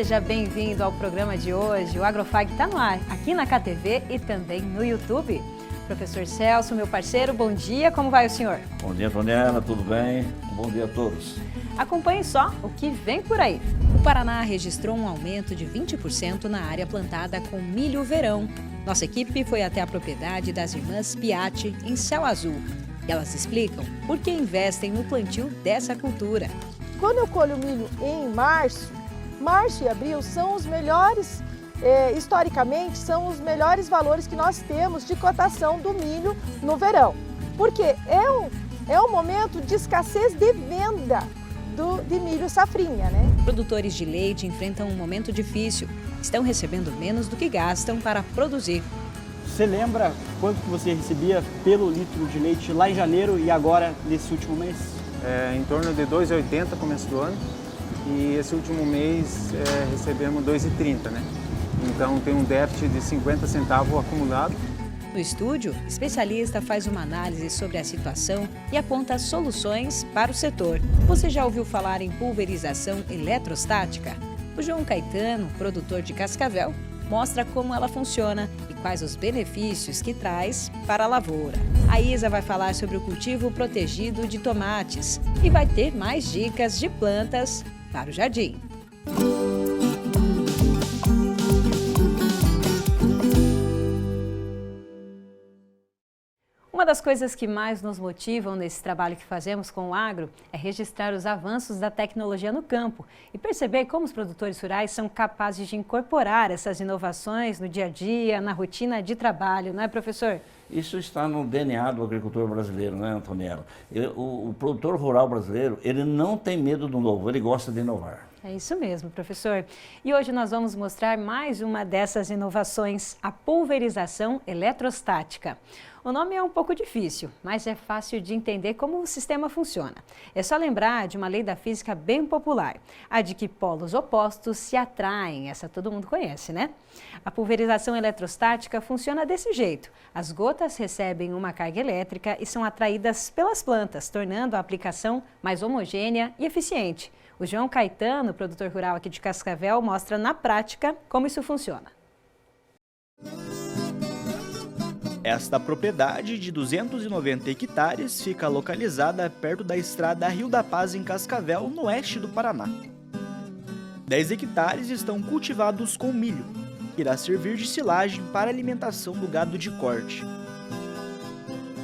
Seja bem-vindo ao programa de hoje. O Agrofag está no ar, aqui na KTV e também no YouTube. Professor Celso, meu parceiro, bom dia, como vai o senhor? Bom dia, Antoniela, tudo bem? Bom dia a todos. Acompanhe só o que vem por aí. O Paraná registrou um aumento de 20% na área plantada com milho verão. Nossa equipe foi até a propriedade das irmãs Piatti, em Céu Azul. E elas explicam por que investem no plantio dessa cultura. Quando eu colho milho em março e abril são os melhores, historicamente, são os melhores valores que nós temos de cotação do milho no verão. Porque é um momento de escassez de venda de milho safrinha, né? Produtores de leite enfrentam um momento difícil. Estão recebendo menos do que gastam para produzir. Você lembra quanto que você recebia pelo litro de leite lá em janeiro e agora nesse último mês? Em torno de R$ 2,80 começo do ano e esse último mês recebemos R$ 2,30, né? Então tem um déficit de 50 centavos acumulado. No estúdio, o especialista faz uma análise sobre a situação e aponta soluções para o setor. Você já ouviu falar em pulverização eletrostática? O João Caetano, produtor de Cascavel, mostra como ela funciona e quais os benefícios que traz para a lavoura. A Isa vai falar sobre o cultivo protegido de tomates e vai ter mais dicas de plantas para o jardim. Uma das coisas que mais nos motivam nesse trabalho que fazemos com o agro é registrar os avanços da tecnologia no campo e perceber como os produtores rurais são capazes de incorporar essas inovações no dia a dia, na rotina de trabalho, não é, professor? Isso está no DNA do agricultor brasileiro, né, Antoniela? O produtor rural brasileiro, ele não tem medo do novo, ele gosta de inovar. É isso mesmo, professor. E hoje nós vamos mostrar mais uma dessas inovações, a pulverização eletrostática. O nome é um pouco difícil, mas é fácil de entender como o sistema funciona. É só lembrar de uma lei da física bem popular, a de que polos opostos se atraem. Essa todo mundo conhece, né? A pulverização eletrostática funciona desse jeito. As gotas recebem uma carga elétrica e são atraídas pelas plantas, tornando a aplicação mais homogênea e eficiente. O João Caetano, produtor rural aqui de Cascavel, mostra na prática como isso funciona. Esta propriedade de 290 hectares fica localizada perto da estrada Rio da Paz, em Cascavel, no oeste do Paraná. 10 hectares estão cultivados com milho, que irá servir de silagem para a alimentação do gado de corte.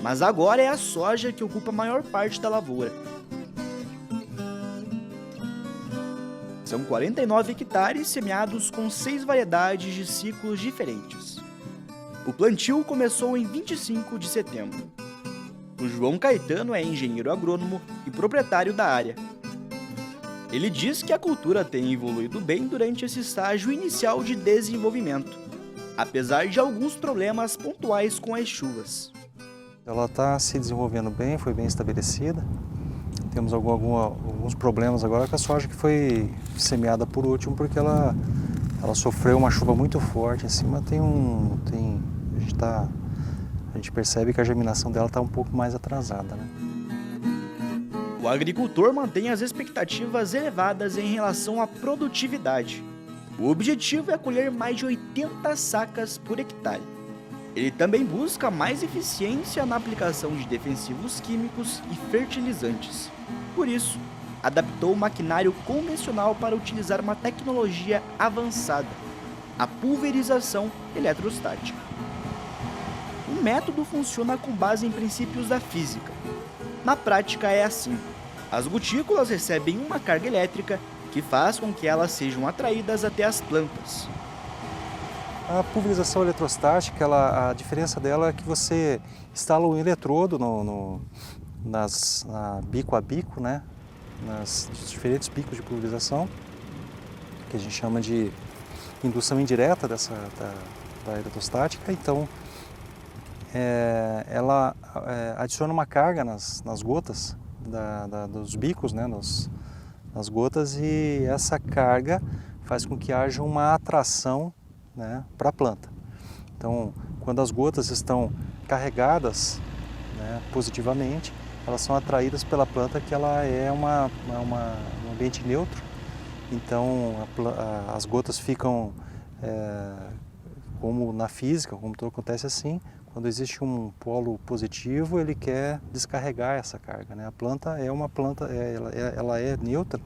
Mas agora é a soja que ocupa a maior parte da lavoura. São 49 hectares semeados com 6 variedades de ciclos diferentes. O plantio começou em 25 de setembro. O João Caetano é engenheiro agrônomo e proprietário da área. Ele diz que a cultura tem evoluído bem durante esse estágio inicial de desenvolvimento, apesar de alguns problemas pontuais com as chuvas. Ela está se desenvolvendo bem, foi bem estabelecida. Temos alguns problemas agora com a soja que foi semeada por último, porque ela sofreu uma chuva muito forte em cima. A gente percebe que a germinação dela está um pouco mais atrasada, né? O agricultor mantém as expectativas elevadas em relação à produtividade. O objetivo é colher mais de 80 sacas por hectare. Ele também busca mais eficiência na aplicação de defensivos químicos e fertilizantes. Por isso, adaptou o maquinário convencional para utilizar uma tecnologia avançada, a pulverização eletrostática. O método funciona com base em princípios da física. Na prática é assim: as gotículas recebem uma carga elétrica que faz com que elas sejam atraídas até as plantas. A pulverização eletrostática, a diferença dela é que você instala um eletrodo bico a bico, né? Nos diferentes bicos de pulverização, que a gente chama de indução indireta da eletrostática. Então, ela adiciona uma carga nas gotas dos bicos, né? Nas gotas, e essa carga faz com que haja uma atração, né, para a planta. Então, quando as gotas estão carregadas, né, positivamente, elas são atraídas pela planta, que ela é um ambiente neutro, Então as gotas ficam, como na física, como tudo acontece assim, quando existe um polo positivo, ele quer descarregar essa carga, né? A planta é uma planta, ela é neutra,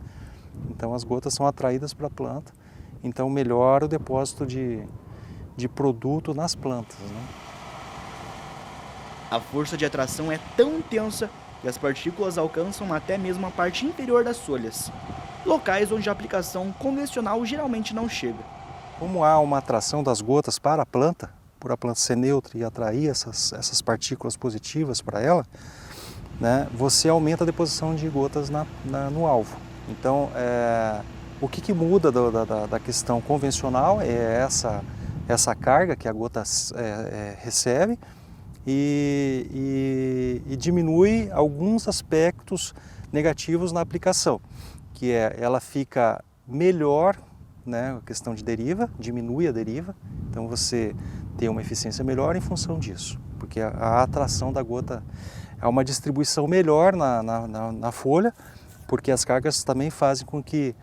então as gotas são atraídas para a planta, então melhora o depósito de produto nas plantas, né? A força de atração é tão intensa que as partículas alcançam até mesmo a parte inferior das folhas, locais onde a aplicação convencional geralmente não chega. Como há uma atração das gotas para a planta, por a planta ser neutra e atrair essas partículas positivas para ela, né, você aumenta a deposição de gotas no alvo. Então, o que muda da questão convencional é essa carga que a gota recebe e diminui alguns aspectos negativos na aplicação, que ela fica melhor, né, a questão de deriva, diminui a deriva, então você tem uma eficiência melhor em função disso, porque a atração da gota é uma distribuição melhor na folha, porque as cargas também fazem com que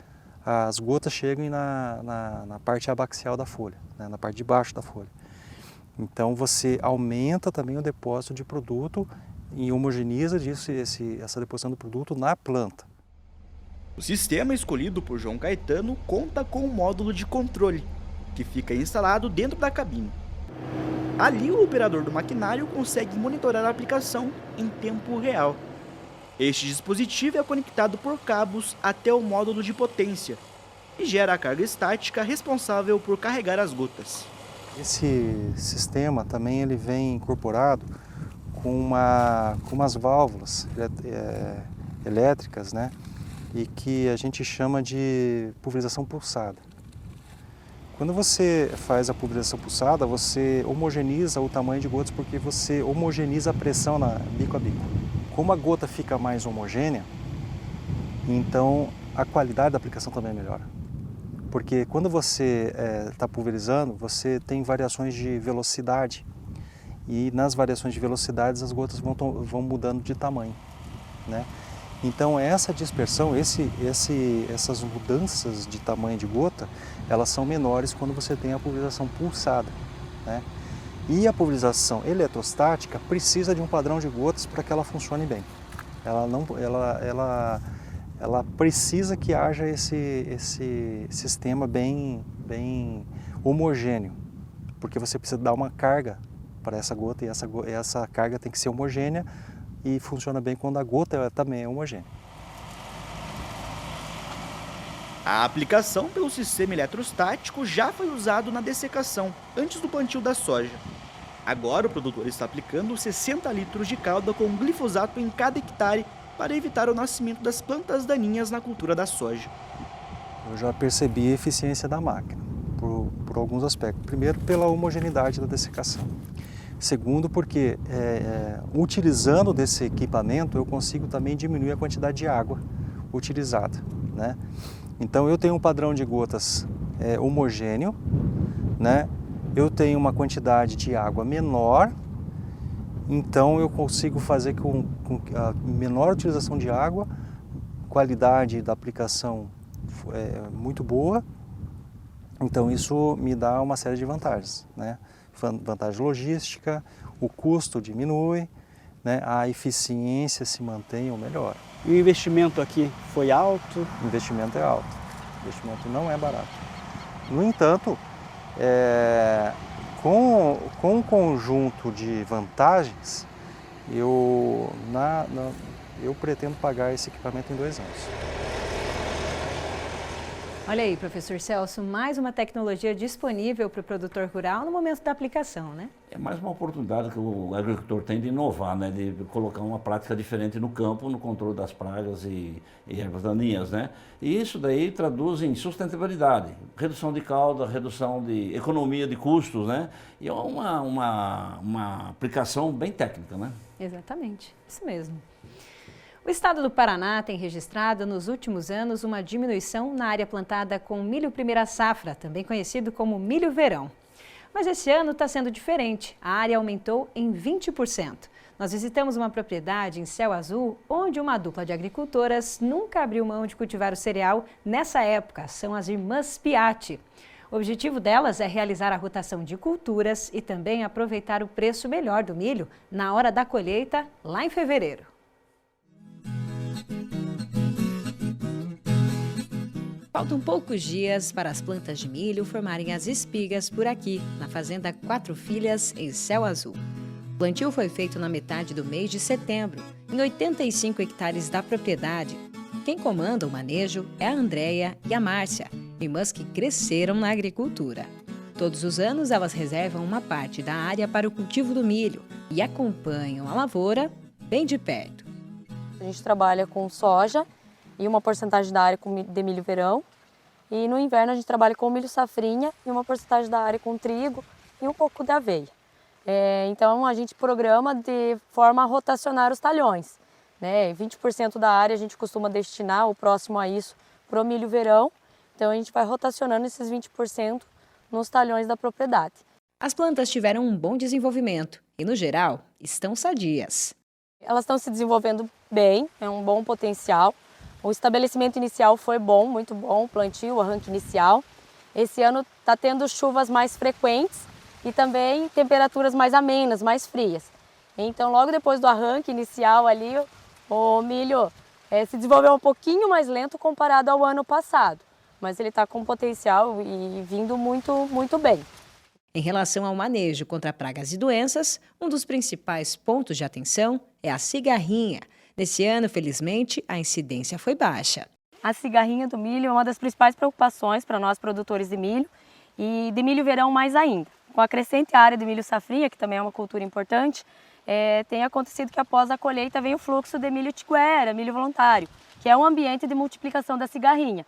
as gotas cheguem na parte abaxial da folha, né, na parte de baixo da folha. Então você aumenta também o depósito de produto e homogeneiza essa deposição do produto na planta. O sistema escolhido por João Caetano conta com um módulo de controle, que fica instalado dentro da cabine. Ali, o operador do maquinário consegue monitorar a aplicação em tempo real. Este dispositivo é conectado por cabos até o módulo de potência e gera a carga estática responsável por carregar as gotas. Esse sistema também ele vem incorporado com umas válvulas elétricas, né? E que a gente chama de pulverização pulsada. Quando você faz a pulverização pulsada, você homogeneiza o tamanho de gotas porque você homogeneiza a pressão bico a bico. Como a gota fica mais homogênea, então a qualidade da aplicação também melhora. Porque quando você está pulverizando, você tem variações de velocidade e nas variações de velocidades as gotas vão mudando de tamanho, né? Então essa dispersão, essas mudanças de tamanho de gota, elas são menores quando você tem a pulverização pulsada, né? E a pulverização eletrostática precisa de um padrão de gotas para que ela funcione bem. Ela precisa que haja esse sistema bem homogêneo, porque você precisa dar uma carga para essa gota e essa carga tem que ser homogênea e funciona bem quando a gota também é homogênea. A aplicação pelo sistema eletrostático já foi usado na dessecação, antes do plantio da soja. Agora o produtor está aplicando 60 litros de calda com glifosato em cada hectare para evitar o nascimento das plantas daninhas na cultura da soja. Eu já percebi a eficiência da máquina, por alguns aspectos. Primeiro, pela homogeneidade da dessecação. Segundo, porque utilizando desse equipamento eu consigo também diminuir a quantidade de água utilizada, né? Então eu tenho um padrão de gotas homogêneo, né? Eu tenho uma quantidade de água menor, então eu consigo fazer com a menor utilização de água, qualidade da aplicação muito boa, então isso me dá uma série de vantagens, né? Vantagem logística, o custo diminui, né? A eficiência se mantém ou melhora. E o investimento aqui foi alto? O investimento é alto, o investimento não é barato. No entanto, com um conjunto de vantagens, eu pretendo pagar esse equipamento em 2 anos. Olha aí, professor Celso, mais uma tecnologia disponível para o produtor rural no momento da aplicação, né? É mais uma oportunidade que o agricultor tem de inovar, né? De colocar uma prática diferente no campo, no controle das pragas e ervas daninhas, né? E isso daí traduz em sustentabilidade, redução de calda, redução de economia de custos, né? E é uma aplicação bem técnica, né? Exatamente, isso mesmo. O estado do Paraná tem registrado nos últimos anos uma diminuição na área plantada com milho primeira safra, também conhecido como milho verão. Mas esse ano está sendo diferente, a área aumentou em 20%. Nós visitamos uma propriedade em Céu Azul, onde uma dupla de agricultoras nunca abriu mão de cultivar o cereal nessa época. São as irmãs Piatti. O objetivo delas é realizar a rotação de culturas e também aproveitar o preço melhor do milho na hora da colheita, lá em fevereiro. Faltam poucos dias para as plantas de milho formarem as espigas por aqui, na Fazenda Quatro Filhas, em Céu Azul. O plantio foi feito na metade do mês de setembro, em 85 hectares da propriedade. Quem comanda o manejo é a Andréia e a Márcia, irmãs que cresceram na agricultura. Todos os anos elas reservam uma parte da área para o cultivo do milho e acompanham a lavoura bem de perto. A gente trabalha com soja e uma porcentagem da área de milho verão. E no inverno a gente trabalha com milho safrinha e uma porcentagem da área com trigo e um pouco de aveia. Então a gente programa de forma a rotacionar os talhões. 20% da área a gente costuma destinar, o próximo a isso, para o milho verão. Então a gente vai rotacionando esses 20% nos talhões da propriedade. As plantas tiveram um bom desenvolvimento e, no geral, estão sadias. Elas estão se desenvolvendo bem, é um bom potencial. O estabelecimento inicial foi bom, muito bom, o plantio, o arranque inicial. Esse ano está tendo chuvas mais frequentes e também temperaturas mais amenas, mais frias. Então, logo depois do arranque inicial ali, o milho se desenvolveu um pouquinho mais lento comparado ao ano passado. Mas ele está com potencial e vindo muito bem. Em relação ao manejo contra pragas e doenças, um dos principais pontos de atenção é a cigarrinha. Nesse ano, felizmente, a incidência foi baixa. A cigarrinha do milho é uma das principais preocupações para nós produtores de milho e de milho verão mais ainda. Com a crescente área de milho safrinha, que também é uma cultura importante, tem acontecido que após a colheita vem o fluxo de milho tiquera, milho voluntário, que é um ambiente de multiplicação da cigarrinha,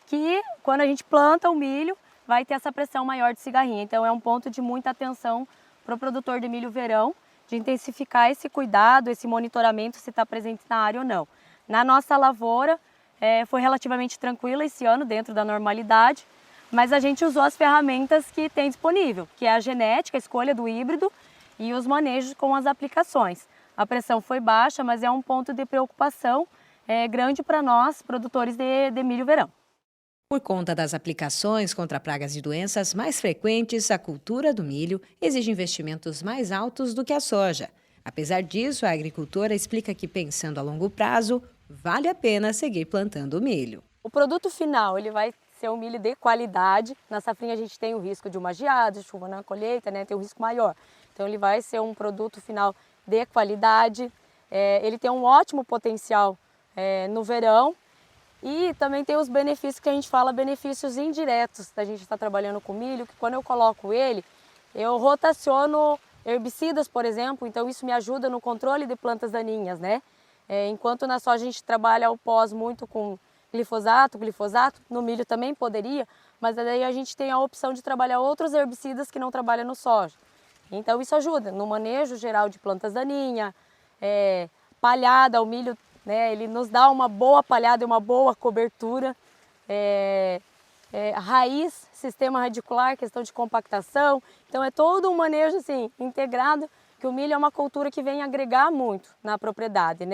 que quando a gente planta o milho vai ter essa pressão maior de cigarrinha. Então é um ponto de muita atenção para o produtor de milho verão, de intensificar esse cuidado, esse monitoramento se está presente na área ou não. Na nossa lavoura foi relativamente tranquila esse ano, dentro da normalidade, mas a gente usou as ferramentas que tem disponível, que é a genética, a escolha do híbrido e os manejos com as aplicações. A pressão foi baixa, mas é um ponto de preocupação grande para nós, produtores de milho verão. Por conta das aplicações contra pragas e doenças mais frequentes, a cultura do milho exige investimentos mais altos do que a soja. Apesar disso, a agricultora explica que, pensando a longo prazo, vale a pena seguir plantando milho. O produto final ele vai ser um milho de qualidade. Na safrinha a gente tem o risco de uma geada, de chuva na colheita, tem um risco maior. Então ele vai ser um produto final de qualidade. Ele tem um ótimo potencial no verão. E também tem os benefícios que a gente fala, benefícios indiretos da gente estar trabalhando com milho, que quando eu coloco ele, eu rotaciono herbicidas, por exemplo, então isso me ajuda no controle de plantas daninhas, enquanto na soja a gente trabalha o pós muito com glifosato, no milho também poderia, mas daí a gente tem a opção de trabalhar outros herbicidas que não trabalham no soja. Então isso ajuda no manejo geral de plantas daninhas, palhada, o milho, ele nos dá uma boa palhada e uma boa cobertura, raiz, sistema radicular, questão de compactação. Então é todo um manejo assim, integrado, que o milho é uma cultura que vem agregar muito na propriedade,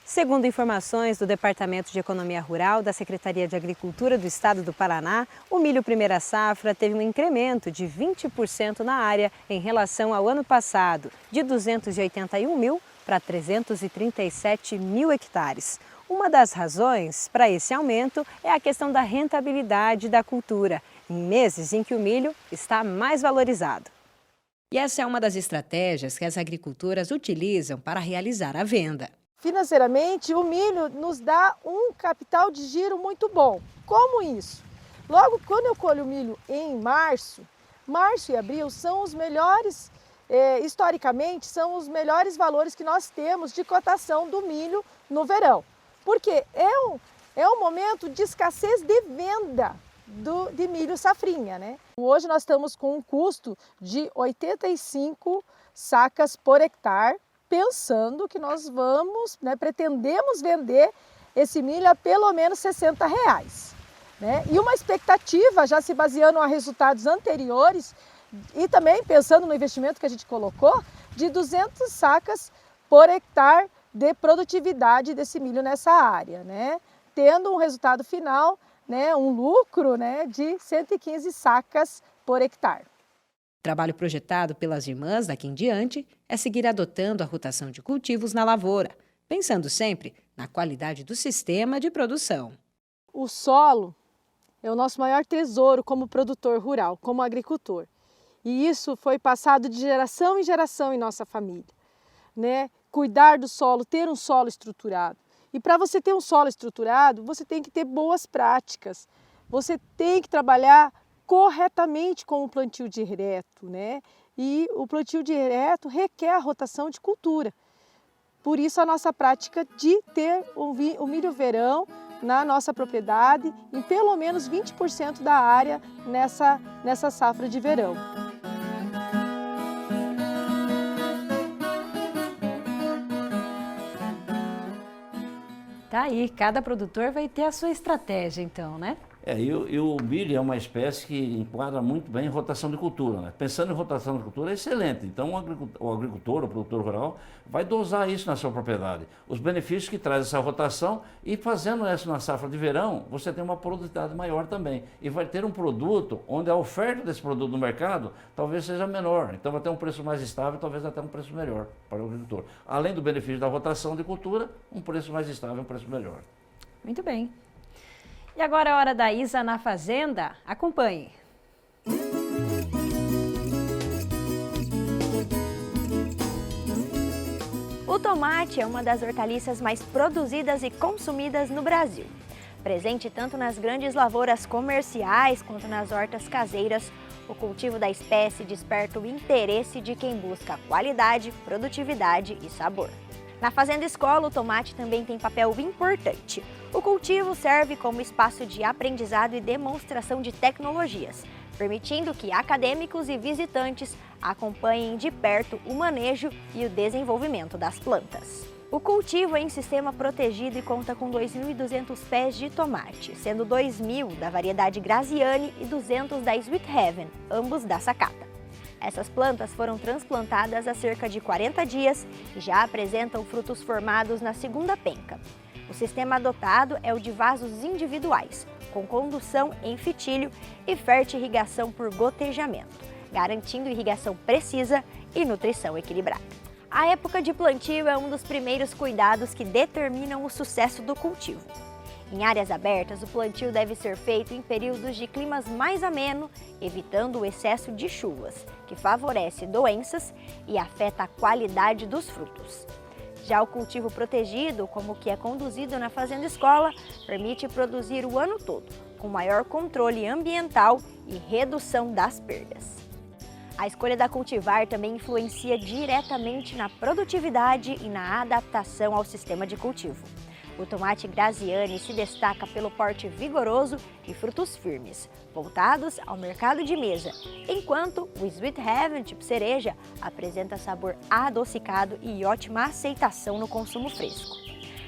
Segundo informações do Departamento de Economia Rural da Secretaria de Agricultura do Estado do Paraná, o milho primeira safra teve um incremento de 20% na área em relação ao ano passado, de 281 mil para 337 mil hectares. Uma das razões para esse aumento é a questão da rentabilidade da cultura, em meses em que o milho está mais valorizado. E essa é uma das estratégias que as agricultoras utilizam para realizar a venda. Financeiramente, o milho nos dá um capital de giro muito bom. Como isso? Logo, quando eu colho o milho em março e abril são os melhores, historicamente, são os melhores valores que nós temos de cotação do milho no verão. Porque é um momento de escassez de venda de milho safrinha, Hoje nós estamos com um custo de 85 sacas por hectare, pensando que nós vamos, pretendemos vender esse milho a pelo menos R$60. E uma expectativa, já se baseando em resultados anteriores e também pensando no investimento que a gente colocou, de 200 sacas por hectare de produtividade desse milho nessa área, né? Tendo um resultado final, né, um lucro, né, de 115 sacas por hectare. O trabalho projetado pelas irmãs daqui em diante é seguir adotando a rotação de cultivos na lavoura, pensando sempre na qualidade do sistema de produção. O solo é o nosso maior tesouro como produtor rural, como agricultor. E isso foi passado de geração em geração em nossa família, né? Cuidar do solo, ter um solo estruturado. E para você ter um solo estruturado, você tem que ter boas práticas. Você tem que trabalhar corretamente com o plantio direto, né? E o plantio direto requer a rotação de cultura. Por isso a nossa prática de ter o milho verão na nossa propriedade em pelo menos 20% da área nessa safra de verão. Tá aí, cada produtor vai ter a sua estratégia então, né? E o milho é uma espécie que enquadra muito bem em rotação de cultura, né? Pensando em rotação de cultura é excelente, então o agricultor, o produtor rural, vai dosar isso na sua propriedade. Os benefícios que traz essa rotação e fazendo isso na safra de verão, você tem uma produtividade maior também. E vai ter um produto onde a oferta desse produto no mercado talvez seja menor, então vai ter um preço mais estável, talvez até um preço melhor para o agricultor. Além do benefício da rotação de cultura, um preço mais estável, um preço melhor. Muito bem. E agora é a hora da Isa na Fazenda. Acompanhe. O tomate é uma das hortaliças mais produzidas e consumidas no Brasil. Presente tanto nas grandes lavouras comerciais quanto nas hortas caseiras, o cultivo da espécie desperta o interesse de quem busca qualidade, produtividade e sabor. Na Fazenda Escola, o tomate também tem papel importante. O cultivo serve como espaço de aprendizado e demonstração de tecnologias, permitindo que acadêmicos e visitantes acompanhem de perto o manejo e o desenvolvimento das plantas. O cultivo é em sistema protegido e conta com 2.200 pés de tomate, sendo 2.000 da variedade Graziani e 200 da Sweet Heaven, ambos da Sakata. Essas plantas foram transplantadas há cerca de 40 dias e já apresentam frutos formados na segunda penca. O sistema adotado é o de vasos individuais, com condução em fitilho e fertirrigação por gotejamento, garantindo irrigação precisa e nutrição equilibrada. A época de plantio é um dos primeiros cuidados que determinam o sucesso do cultivo. Em áreas abertas, o plantio deve ser feito em períodos de climas mais ameno, evitando o excesso de chuvas, que favorece doenças e afeta a qualidade dos frutos. Já o cultivo protegido, como o que é conduzido na Fazenda Escola, permite produzir o ano todo, com maior controle ambiental e redução das perdas. A escolha da cultivar também influencia diretamente na produtividade e na adaptação ao sistema de cultivo. O tomate Graziani se destaca pelo porte vigoroso e frutos firmes, voltados ao mercado de mesa, enquanto o Sweet Heaven tipo cereja apresenta sabor adocicado e ótima aceitação no consumo fresco.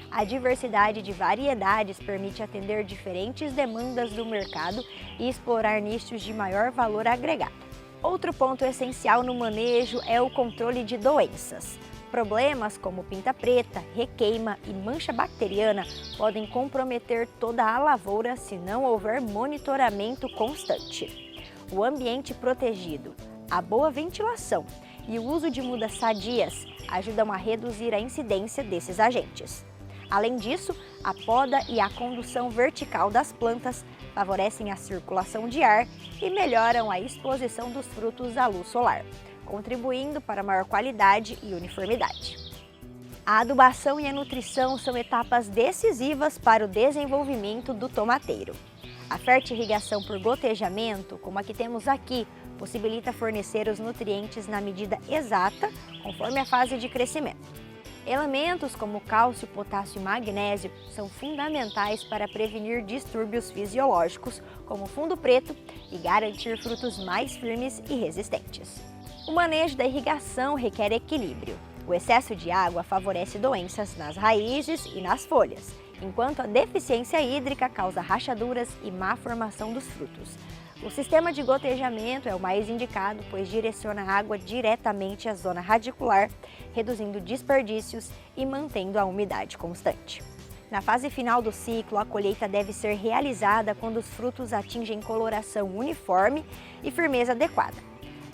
A diversidade de variedades permite atender diferentes demandas do mercado e explorar nichos de maior valor agregado. Outro ponto essencial no manejo é o controle de doenças. Problemas como pinta preta, requeima e mancha bacteriana podem comprometer toda a lavoura se não houver monitoramento constante. O ambiente protegido, a boa ventilação e o uso de mudas sadias ajudam a reduzir a incidência desses agentes. Além disso, a poda e a condução vertical das plantas favorecem a circulação de ar e melhoram a exposição dos frutos à luz solar, contribuindo para maior qualidade e uniformidade. A adubação e a nutrição são etapas decisivas para o desenvolvimento do tomateiro. A fertirrigação por gotejamento, como a que temos aqui, possibilita fornecer os nutrientes na medida exata, conforme a fase de crescimento. Elementos como cálcio, potássio e magnésio são fundamentais para prevenir distúrbios fisiológicos, como fundo preto, e garantir frutos mais firmes e resistentes. O manejo da irrigação requer equilíbrio. O excesso de água favorece doenças nas raízes e nas folhas, enquanto a deficiência hídrica causa rachaduras e má formação dos frutos. O sistema de gotejamento é o mais indicado, pois direciona a água diretamente à zona radicular, reduzindo desperdícios e mantendo a umidade constante. Na fase final do ciclo, a colheita deve ser realizada quando os frutos atingem coloração uniforme e firmeza adequada.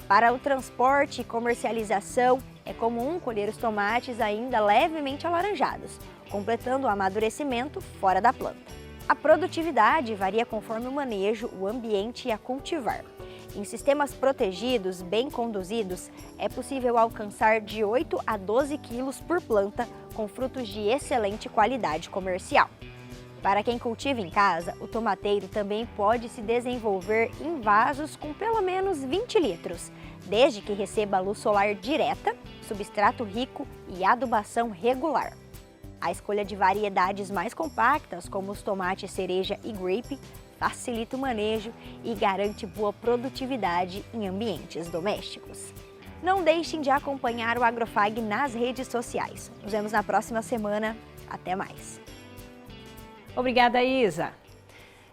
Para o transporte e comercialização, é comum colher os tomates ainda levemente alaranjados, completando o amadurecimento fora da planta. A produtividade varia conforme o manejo, o ambiente e a cultivar. Em sistemas protegidos, bem conduzidos, é possível alcançar de 8 a 12 quilos por planta, com frutos de excelente qualidade comercial. Para quem cultiva em casa, o tomateiro também pode se desenvolver em vasos com pelo menos 20 litros, desde que receba luz solar direta, substrato rico e adubação regular. A escolha de variedades mais compactas, como os tomates cereja e grape, facilita o manejo e garante boa produtividade em ambientes domésticos. Não deixem de acompanhar o Agrofag nas redes sociais. Nos vemos na próxima semana. Até mais! Obrigada, Isa.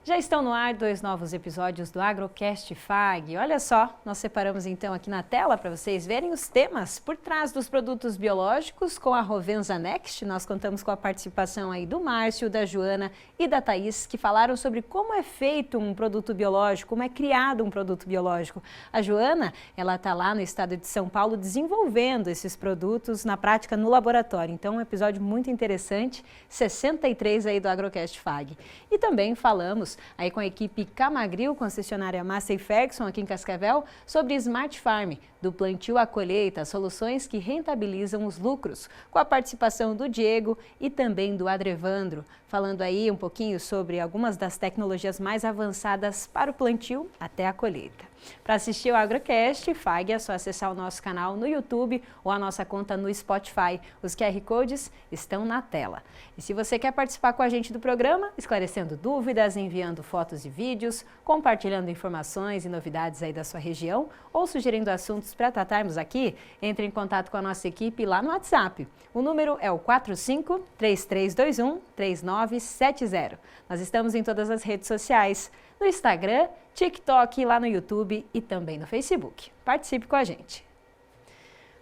Já estão no ar 2 novos episódios do Agrocast Fag. Olha só, nós separamos então aqui na tela para vocês verem os temas por trás dos produtos biológicos com a Rovensa Next. Nós contamos com a participação aí do Márcio, da Joana e da Thaís, que falaram sobre como é feito um produto biológico, como é criado um produto biológico. A Joana, ela está lá no estado de São Paulo desenvolvendo esses produtos na prática no laboratório. Então, um episódio muito interessante, 63 aí do Agrocast Fag. E também falamos aí com a equipe Camagril, concessionária Massey Ferguson aqui em Cascavel, sobre Smart Farm, do plantio à colheita, soluções que rentabilizam os lucros, com a participação do Diego e também do Adrevandro, falando aí um pouquinho sobre algumas das tecnologias mais avançadas para o plantio até a colheita. Para assistir o Agrocast Fag é só acessar o nosso canal no YouTube ou a nossa conta no Spotify. Os QR Codes estão na tela. E se você quer participar com a gente do programa, esclarecendo dúvidas, enviando fotos e vídeos, compartilhando informações e novidades aí da sua região ou sugerindo assuntos para tratarmos aqui, entre em contato com a nossa equipe lá no WhatsApp. O número é o 45-3321-3970. Nós estamos em todas as redes sociais, no Instagram, TikTok, lá no YouTube e também no Facebook. Participe com a gente.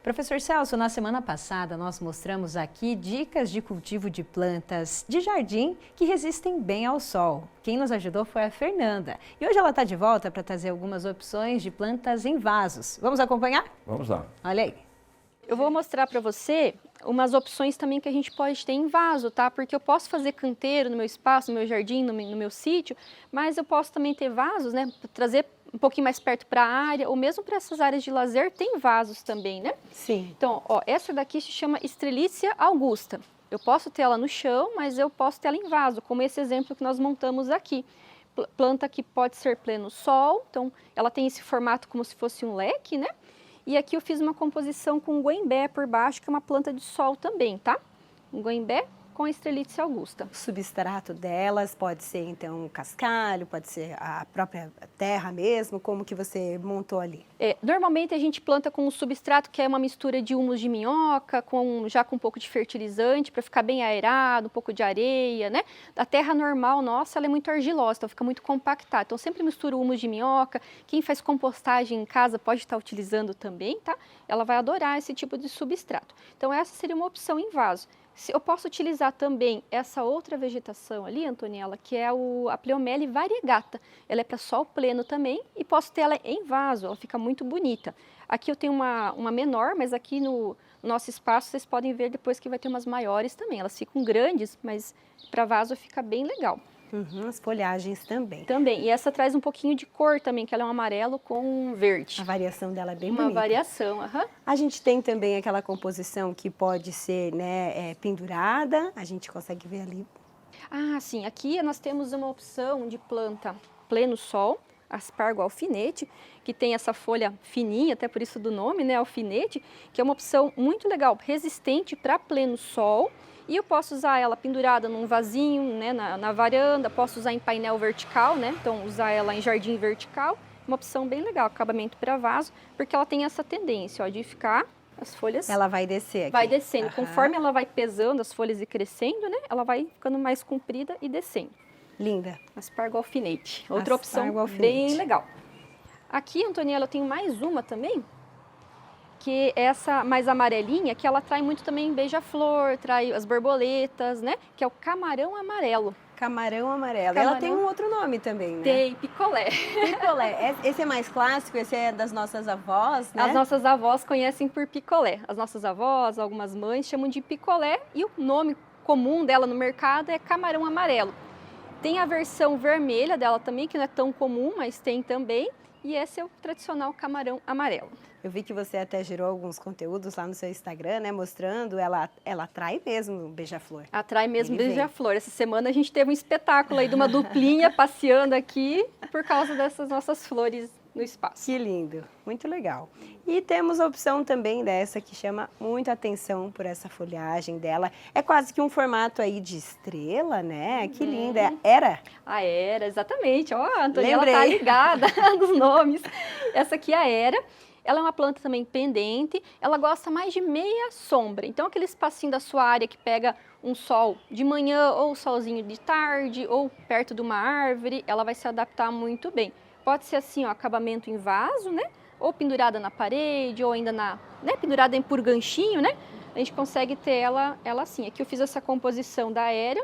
Professor Celso, na semana passada nós mostramos aqui dicas de cultivo de plantas de jardim que resistem bem ao sol. Quem nos ajudou foi a Fernanda. E hoje ela está de volta para trazer algumas opções de plantas em vasos. Vamos acompanhar? Vamos lá. Olha aí. Eu vou mostrar para você umas opções também que a gente pode ter em vaso, tá? Porque eu posso fazer canteiro no meu espaço, no meu jardim, no meu sítio, mas eu posso também ter vasos, né? Trazer um pouquinho mais perto para a área, ou mesmo para essas áreas de lazer, tem vasos também, né? Sim. Então, ó, essa daqui se chama Strelitzia augusta. Eu posso ter ela no chão, mas eu posso ter ela em vaso, como esse exemplo que nós montamos aqui. Planta que pode ser pleno sol, então ela tem esse formato como se fosse um leque, né? E aqui eu fiz uma composição com guembé por baixo, que é uma planta de sol também, tá? Um guembé com a Strelitzia augusta. O substrato delas pode ser, então, cascalho, pode ser a própria terra mesmo, como que você montou ali? Normalmente a gente planta com um substrato que é uma mistura de humus de minhoca, já com um pouco de fertilizante, para ficar bem aerado, um pouco de areia, né? A terra normal nossa, ela é muito argilosa, então fica muito compactada. Então sempre mistura o humus de minhoca. Quem faz compostagem em casa pode estar utilizando também, tá? Ela vai adorar esse tipo de substrato. Então essa seria uma opção em vaso. Eu posso utilizar também essa outra vegetação ali, Antoniela, que é a Pleomele variegata. Ela é para sol pleno também e posso ter ela em vaso, ela fica muito bonita. Aqui eu tenho uma menor, mas aqui no nosso espaço vocês podem ver depois que vai ter umas maiores também. Elas ficam grandes, mas para vaso fica bem legal. As folhagens também. Também, e essa traz um pouquinho de cor também, que ela é um amarelo com verde. A variação dela é bem bonita. Uma variação, aham. A gente tem também aquela composição que pode ser, né, pendurada, a gente consegue ver ali. Ah, sim, aqui nós temos uma opção de planta pleno sol, aspargo alfinete, que tem essa folha fininha, até por isso do nome, né, alfinete, que é uma opção muito legal, resistente para pleno sol. E eu posso usar ela pendurada num vasinho, né, na varanda, posso usar em painel vertical, né, então usar ela em jardim vertical, uma opção bem legal, acabamento para vaso, porque ela tem essa tendência, ó, de ficar as folhas... Ela vai descer aqui. Vai descendo, conforme ela vai pesando as folhas e crescendo, né, ela vai ficando mais comprida e descendo. Linda. Aspargo alfinete, outra opção alfinete. Bem legal. Aqui, Antoniela, eu tenho mais uma também, que essa mais amarelinha, que ela atrai muito também beija-flor, atrai as borboletas, né? Que é o camarão amarelo. Camarão amarelo. Camarão. Ela tem um outro nome também, né? Tem, picolé. Picolé. Esse é mais clássico, esse é das nossas avós, né? As nossas avós conhecem por picolé. As nossas avós, algumas mães chamam de picolé e o nome comum dela no mercado é camarão amarelo. Tem a versão vermelha dela também, que não é tão comum, mas tem também. E esse é o tradicional camarão amarelo. Eu vi que você até gerou alguns conteúdos lá no seu Instagram, né? Mostrando, ela atrai mesmo o beija-flor. Atrai mesmo beija-flor. Essa semana a gente teve um espetáculo aí de uma duplinha passeando aqui por causa dessas nossas flores no espaço. Que lindo, muito legal. E temos a opção também dessa que chama muita atenção por essa folhagem dela. É quase que um formato aí de estrela, né? Que linda. É Era? A Era, exatamente. Ó, a Antoniela tá ligada nos nomes. Essa aqui é a Era. Ela é uma planta também pendente, ela gosta mais de meia sombra. Então, aquele espacinho da sua área que pega um sol de manhã ou solzinho de tarde ou perto de uma árvore, ela vai se adaptar muito bem. Pode ser assim, ó, acabamento em vaso, né? Ou pendurada na parede, ou ainda pendurada por ganchinho, né? A gente consegue ter ela assim. Aqui eu fiz essa composição da Era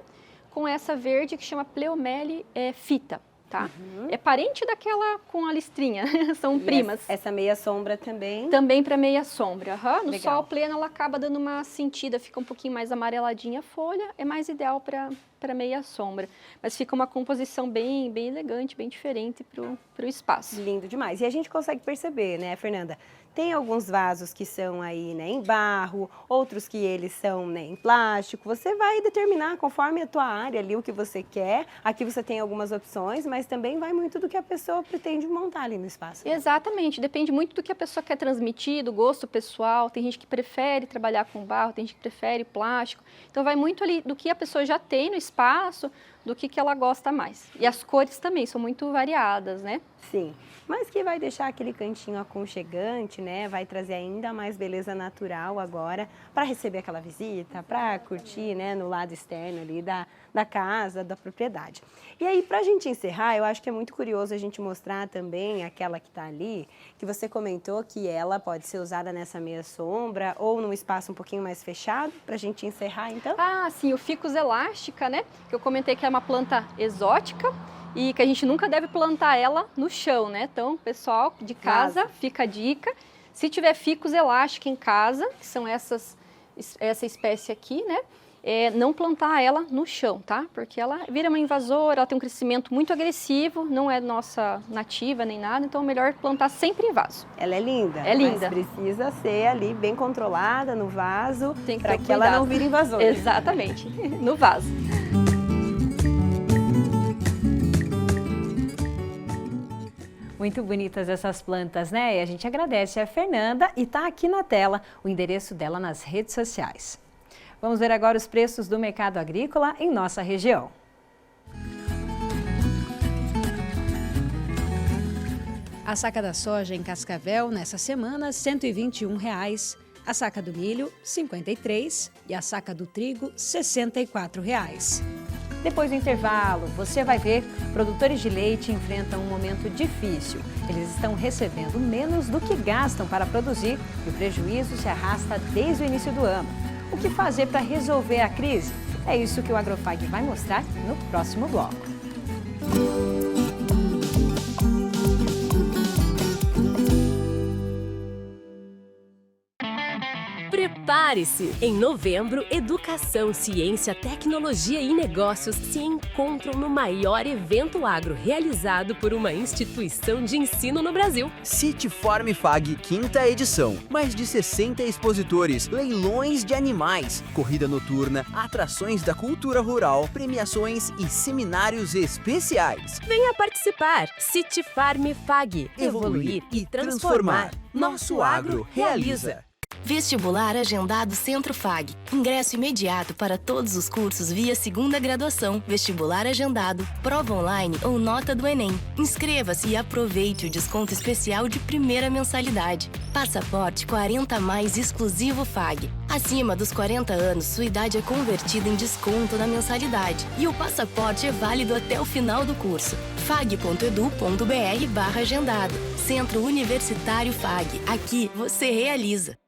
com essa verde que chama Pleomele fita. Tá? É parente daquela com a listrinha, são primas. Essa meia sombra também? Também para meia sombra. No sol pleno ela acaba dando uma sentida, fica um pouquinho mais amareladinha a folha, é mais ideal para meia sombra. Mas fica uma composição bem elegante, bem diferente para o espaço. Lindo demais. E a gente consegue perceber, né, Fernanda? Tem alguns vasos que são aí, né, em barro, outros que eles são, né, em plástico. Você vai determinar conforme a tua área ali o que você quer. Aqui você tem algumas opções, mas também vai muito do que a pessoa pretende montar ali no espaço. Exatamente, depende muito do que a pessoa quer transmitir, do gosto pessoal. Tem gente que prefere trabalhar com barro, tem gente que prefere plástico. Então vai muito ali do que a pessoa já tem no espaço, do que ela gosta mais. E as cores também são muito variadas, né? Sim, mas que vai deixar aquele cantinho aconchegante, né? Vai trazer ainda mais beleza natural agora para receber aquela visita, para curtir, né, no lado externo ali da casa, da propriedade. E aí, para a gente encerrar, eu acho que é muito curioso a gente mostrar também aquela que está ali, que você comentou que ela pode ser usada nessa meia sombra ou num espaço um pouquinho mais fechado, para a gente encerrar, então? Ah, sim, o Ficus elástica, né? Que eu comentei que é uma planta exótica e que a gente nunca deve plantar ela no chão, né? Então, pessoal de casa, fica a dica. Se tiver Ficus elástica em casa, que são essa espécie aqui, né? Não plantar ela no chão, tá? Porque ela vira uma invasora, ela tem um crescimento muito agressivo, não é nossa nativa nem nada, então é melhor plantar sempre em vaso. Ela é linda. É linda. Mas precisa ser ali bem controlada no vaso, para que ela não vire invasora. Exatamente, no vaso. Muito bonitas essas plantas, né? E a gente agradece a Fernanda e tá aqui na tela o endereço dela nas redes sociais. Vamos ver agora os preços do mercado agrícola em nossa região. A saca da soja em Cascavel, nessa semana, R$ 121,00. A saca do milho, R$ 53,00. E a saca do trigo, R$ 64,00. Depois do intervalo, você vai ver produtores de leite enfrentam um momento difícil. Eles estão recebendo menos do que gastam para produzir e o prejuízo se arrasta desde o início do ano. O que fazer para resolver a crise? É isso que o Agrofag vai mostrar no próximo bloco. Prepare-se! Em novembro, educação, ciência, tecnologia e negócios se encontram no maior evento agro realizado por uma instituição de ensino no Brasil. Citiform Fag, 5ª edição. Mais de 60 expositores, leilões de animais, corrida noturna, atrações da cultura rural, premiações e seminários especiais. Venha participar! Citifarm Fag. Evoluir e transformar. Nosso agro realiza. Vestibular agendado Centro FAG. Ingresso imediato para todos os cursos via segunda graduação, vestibular agendado, prova online ou nota do Enem. Inscreva-se e aproveite o desconto especial de primeira mensalidade. Passaporte 40+ exclusivo FAG. Acima dos 40 anos, sua idade é convertida em desconto na mensalidade. E o passaporte é válido até o final do curso. fag.edu.br/agendado. Centro Universitário FAG. Aqui você realiza.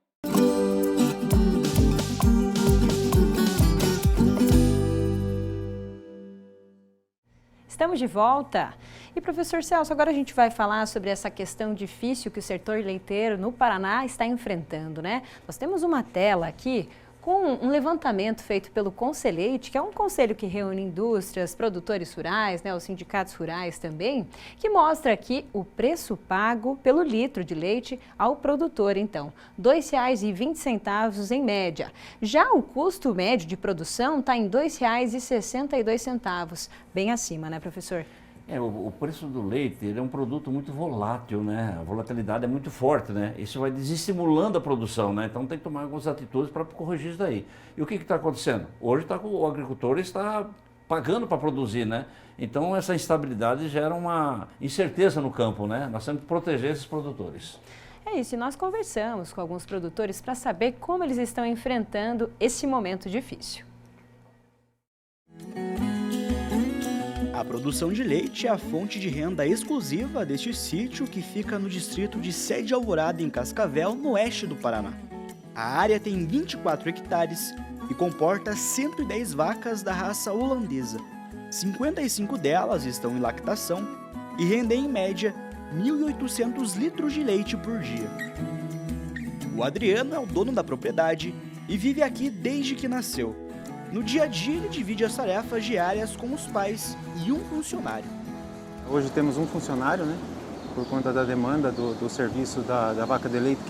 Estamos de volta. E professor Celso, agora a gente vai falar sobre essa questão difícil que o setor leiteiro no Paraná está enfrentando, né? Nós temos uma tela aqui com um levantamento feito pelo Conselheite, que é um conselho que reúne indústrias, produtores rurais, né, os sindicatos rurais também, que mostra aqui o preço pago pelo litro de leite ao produtor, então, R$ 2,20 em média. Já o custo médio de produção está em R$ 2,62, bem acima, né, professor? O preço do leite ele é um produto muito volátil, né? A volatilidade é muito forte, né? Isso vai desestimulando a produção, né? Então tem que tomar algumas atitudes para corrigir isso daí. E o que está acontecendo? Hoje o agricultor está pagando para produzir, né? Então essa instabilidade gera uma incerteza no campo, né? Nós temos que proteger esses produtores. É isso, e nós conversamos com alguns produtores para saber como eles estão enfrentando esse momento difícil. A produção de leite é a fonte de renda exclusiva deste sítio que fica no distrito de Sede Alvorada, em Cascavel, no oeste do Paraná. A área tem 24 hectares e comporta 110 vacas da raça holandesa. 55 delas estão em lactação e rendem em média 1.800 litros de leite por dia. O Adriano é o dono da propriedade e vive aqui desde que nasceu. No dia a dia, ele divide as tarefas diárias com os pais e um funcionário. Hoje temos um funcionário, né? Por conta da demanda do serviço da vaca de leite,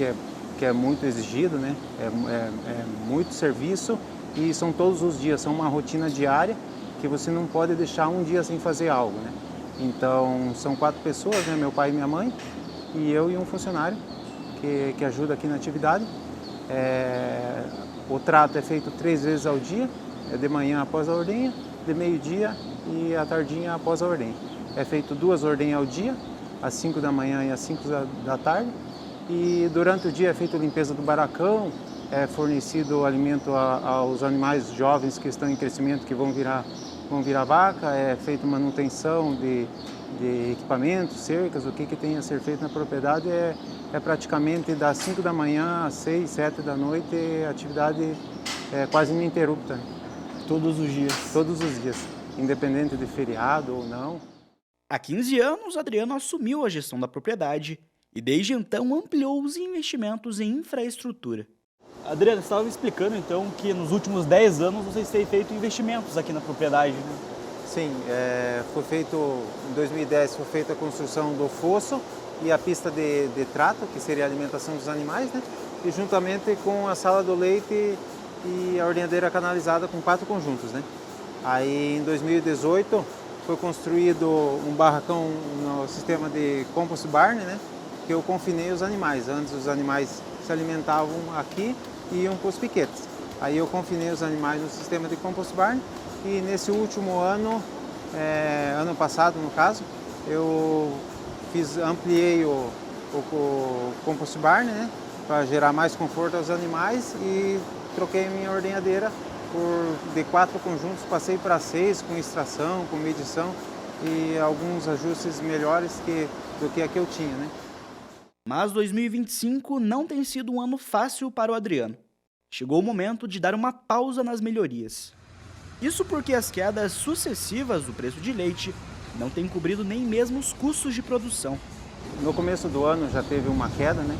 que é muito exigido, né? É muito serviço e são todos os dias, são uma rotina diária que você não pode deixar um dia sem fazer algo, né? Então, são 4 pessoas, né? Meu pai e minha mãe, e eu e um funcionário que ajuda aqui na atividade. O trato é feito 3 vezes ao dia. É de manhã após a ordenha, de meio-dia e à tardinha após a ordenha. É feito 2 ordenhas ao dia, às 5 da manhã e às 5 da tarde. E durante o dia é feita a limpeza do barracão, é fornecido alimento aos animais jovens que estão em crescimento, que vão virar vaca, é feita manutenção de equipamentos, cercas, o que tem a ser feito na propriedade é praticamente das 5 da manhã às 6, 7 da noite, atividade quase ininterrupta. Todos os dias? Todos os dias, independente de feriado ou não. Há 15 anos, Adriano assumiu a gestão da propriedade e desde então ampliou os investimentos em infraestrutura. Adriano, você estava me explicando então que nos últimos 10 anos vocês têm feito investimentos aqui na propriedade, né? Sim, foi feito, em 2010 foi feita a construção do fosso e a pista de trato, que seria a alimentação dos animais, né? E juntamente com a sala do leite e a ordenhadeira canalizada com 4 conjuntos, né? Aí em 2018 foi construído um barracão no sistema de compost barn, né? Que eu confinei os animais. Antes os animais se alimentavam aqui e iam para os piquetes. Aí eu confinei os animais no sistema de compost barn e nesse último ano, ano passado no caso, eu ampliei o compost barn, né? Para gerar mais conforto aos animais e troquei a minha ordenhadeira de 4 conjuntos, passei para 6 com extração, com medição e alguns ajustes melhores do que a que eu tinha, né? Mas 2025 não tem sido um ano fácil para o Adriano. Chegou o momento de dar uma pausa nas melhorias. Isso porque as quedas sucessivas do preço de leite não têm cobrido nem mesmo os custos de produção. No começo do ano já teve uma queda, né?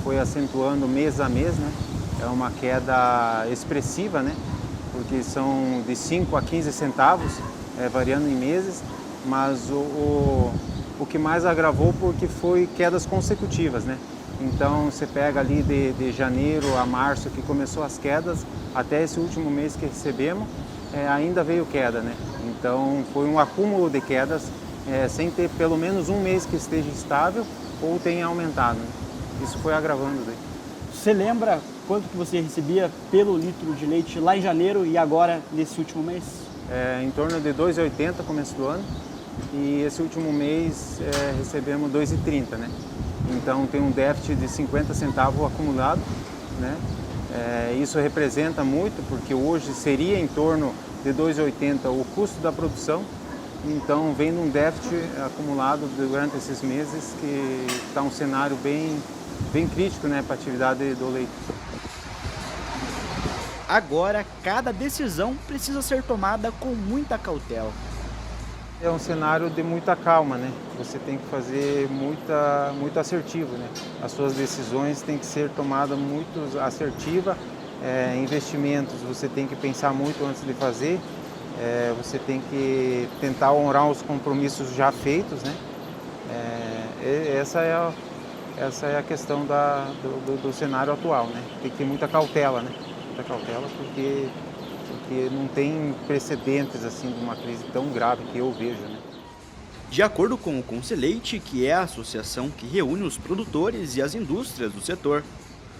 Foi acentuando mês a mês, né? É uma queda expressiva, né? Porque são de 5 a 15 centavos, variando em meses, mas o que mais agravou porque foi quedas consecutivas, né? Então você pega ali de janeiro a março que começou as quedas, até esse último mês que recebemos, ainda veio queda, né? Então foi um acúmulo de quedas, sem ter pelo menos um mês que esteja estável ou tenha aumentado, né? Isso foi agravando daí. Você lembra quanto que você recebia pelo litro de leite lá em janeiro e agora nesse último mês? Em torno de R$ 2,80 começo do ano, e esse último mês recebemos R$ 2,30, né? Então tem um déficit de 50 centavos acumulado, né? Isso representa muito, porque hoje seria em torno de R$ 2,80 o custo da produção, então vem num déficit acumulado durante esses meses, que está um cenário bem crítico, né, para a atividade do leite. Agora, cada decisão precisa ser tomada com muita cautela. É um cenário de muita calma, né? Você tem que fazer muito assertivo, né? As suas decisões têm que ser tomadas muito assertiva. Investimentos, você tem que pensar muito antes de fazer. Você tem que tentar honrar os compromissos já feitos, né? Essa é a questão do cenário atual, né? Tem que ter muita cautela, né? Muita cautela, porque não tem precedentes assim de uma crise tão grave que eu vejo, né? De acordo com o Conceleite, que é a associação que reúne os produtores e as indústrias do setor,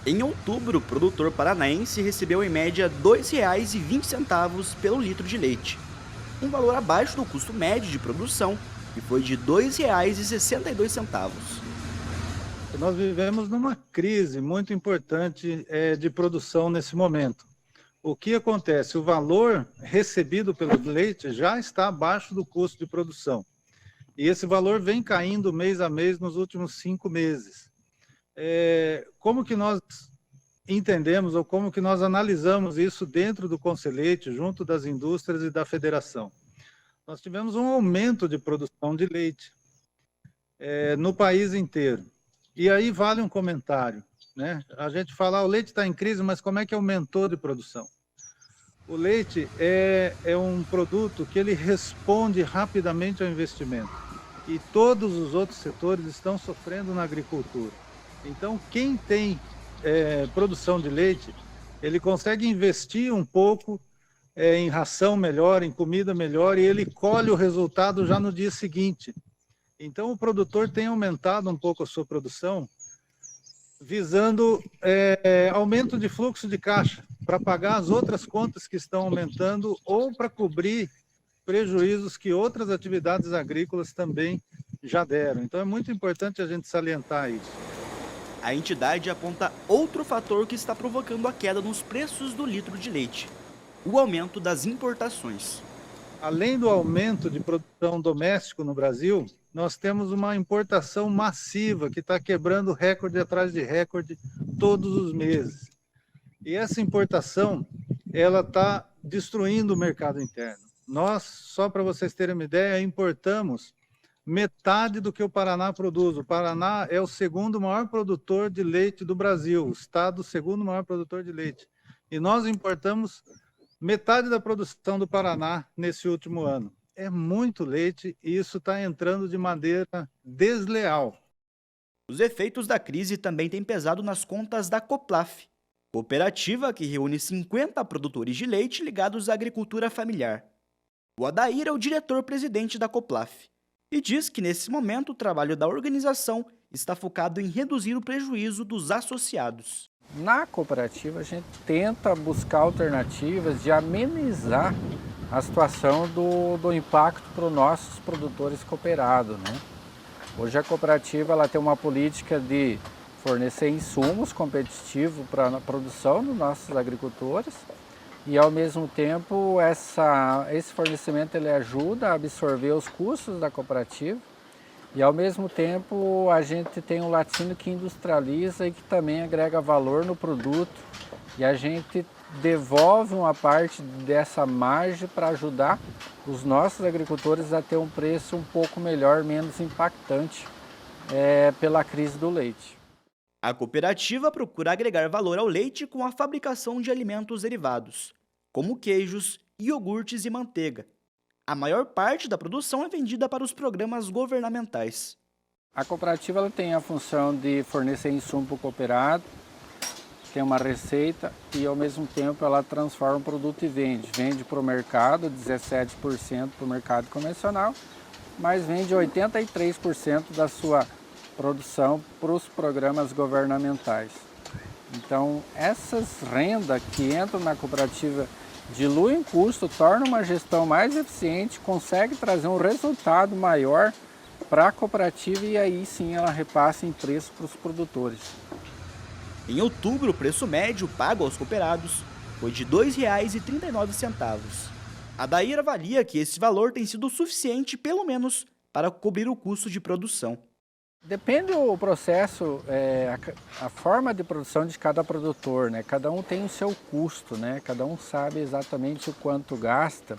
em outubro o produtor paranaense recebeu em média R$ 2,20 pelo litro de leite, um valor abaixo do custo médio de produção, que foi de R$ 2,62. Nós vivemos numa crise muito importante de produção nesse momento. O que acontece? O valor recebido pelo leite já está abaixo do custo de produção. E esse valor vem caindo mês a mês nos últimos 5 meses. Como que nós entendemos ou como que nós analisamos isso dentro do Conceleite, junto das indústrias e da federação? Nós tivemos um aumento de produção de leite no país inteiro. E aí vale um comentário, né? A gente fala, o leite está em crise, mas como é que aumentou de produção? O leite é um produto que ele responde rapidamente ao investimento. E todos os outros setores estão sofrendo na agricultura. Então, quem tem produção de leite, ele consegue investir um pouco em ração melhor, em comida melhor, e ele colhe o resultado já no dia seguinte. Então, o produtor tem aumentado um pouco a sua produção, visando aumento de fluxo de caixa, para pagar as outras contas que estão aumentando ou para cobrir prejuízos que outras atividades agrícolas também já deram. Então, é muito importante a gente salientar isso. A entidade aponta outro fator que está provocando a queda nos preços do litro de leite: o aumento das importações. Além do aumento de produção doméstico no Brasil, nós temos uma importação massiva que está quebrando recorde atrás de recorde todos os meses. E essa importação, ela está destruindo o mercado interno. Nós, só para vocês terem uma ideia, importamos metade do que o Paraná produz. O Paraná é o segundo maior produtor de leite do Brasil, o estado segundo maior produtor de leite. E nós importamos metade da produção do Paraná nesse último ano. É muito leite e isso está entrando de maneira desleal. Os efeitos da crise também têm pesado nas contas da Coplaf, cooperativa que reúne 50 produtores de leite ligados à agricultura familiar. O Adair é o diretor-presidente da Coplaf e diz que, nesse momento, o trabalho da organização está focado em reduzir o prejuízo dos associados. Na cooperativa, a gente tenta buscar alternativas de amenizar a situação do impacto para os nossos produtores cooperados, né? Hoje a cooperativa ela tem uma política de fornecer insumos competitivos para a produção dos nossos agricultores e, ao mesmo tempo, esse fornecimento ele ajuda a absorver os custos da cooperativa e, ao mesmo tempo, a gente tem um laticínio que industrializa e que também agrega valor no produto e a gente devolve uma parte dessa margem para ajudar os nossos agricultores a ter um preço um pouco melhor, menos impactante pela crise do leite. A cooperativa procura agregar valor ao leite com a fabricação de alimentos derivados, como queijos, iogurtes e manteiga. A maior parte da produção é vendida para os programas governamentais. A cooperativa ela tem a função de fornecer insumo para o cooperado, tem uma receita e, ao mesmo tempo, ela transforma o produto e vende. Vende para o mercado, 17% para o mercado convencional, mas vende 83% da sua produção para os programas governamentais. Então, essas rendas que entram na cooperativa diluem custo, tornam uma gestão mais eficiente, consegue trazer um resultado maior para a cooperativa e aí sim ela repassa em preço para os produtores. Em outubro, o preço médio pago aos cooperados foi de R$ 2,39. A Daíra avalia que esse valor tem sido suficiente, pelo menos, para cobrir o custo de produção. Depende do processo, a forma de produção de cada produtor, né? Cada um tem o seu custo, né? Cada um sabe exatamente o quanto gasta,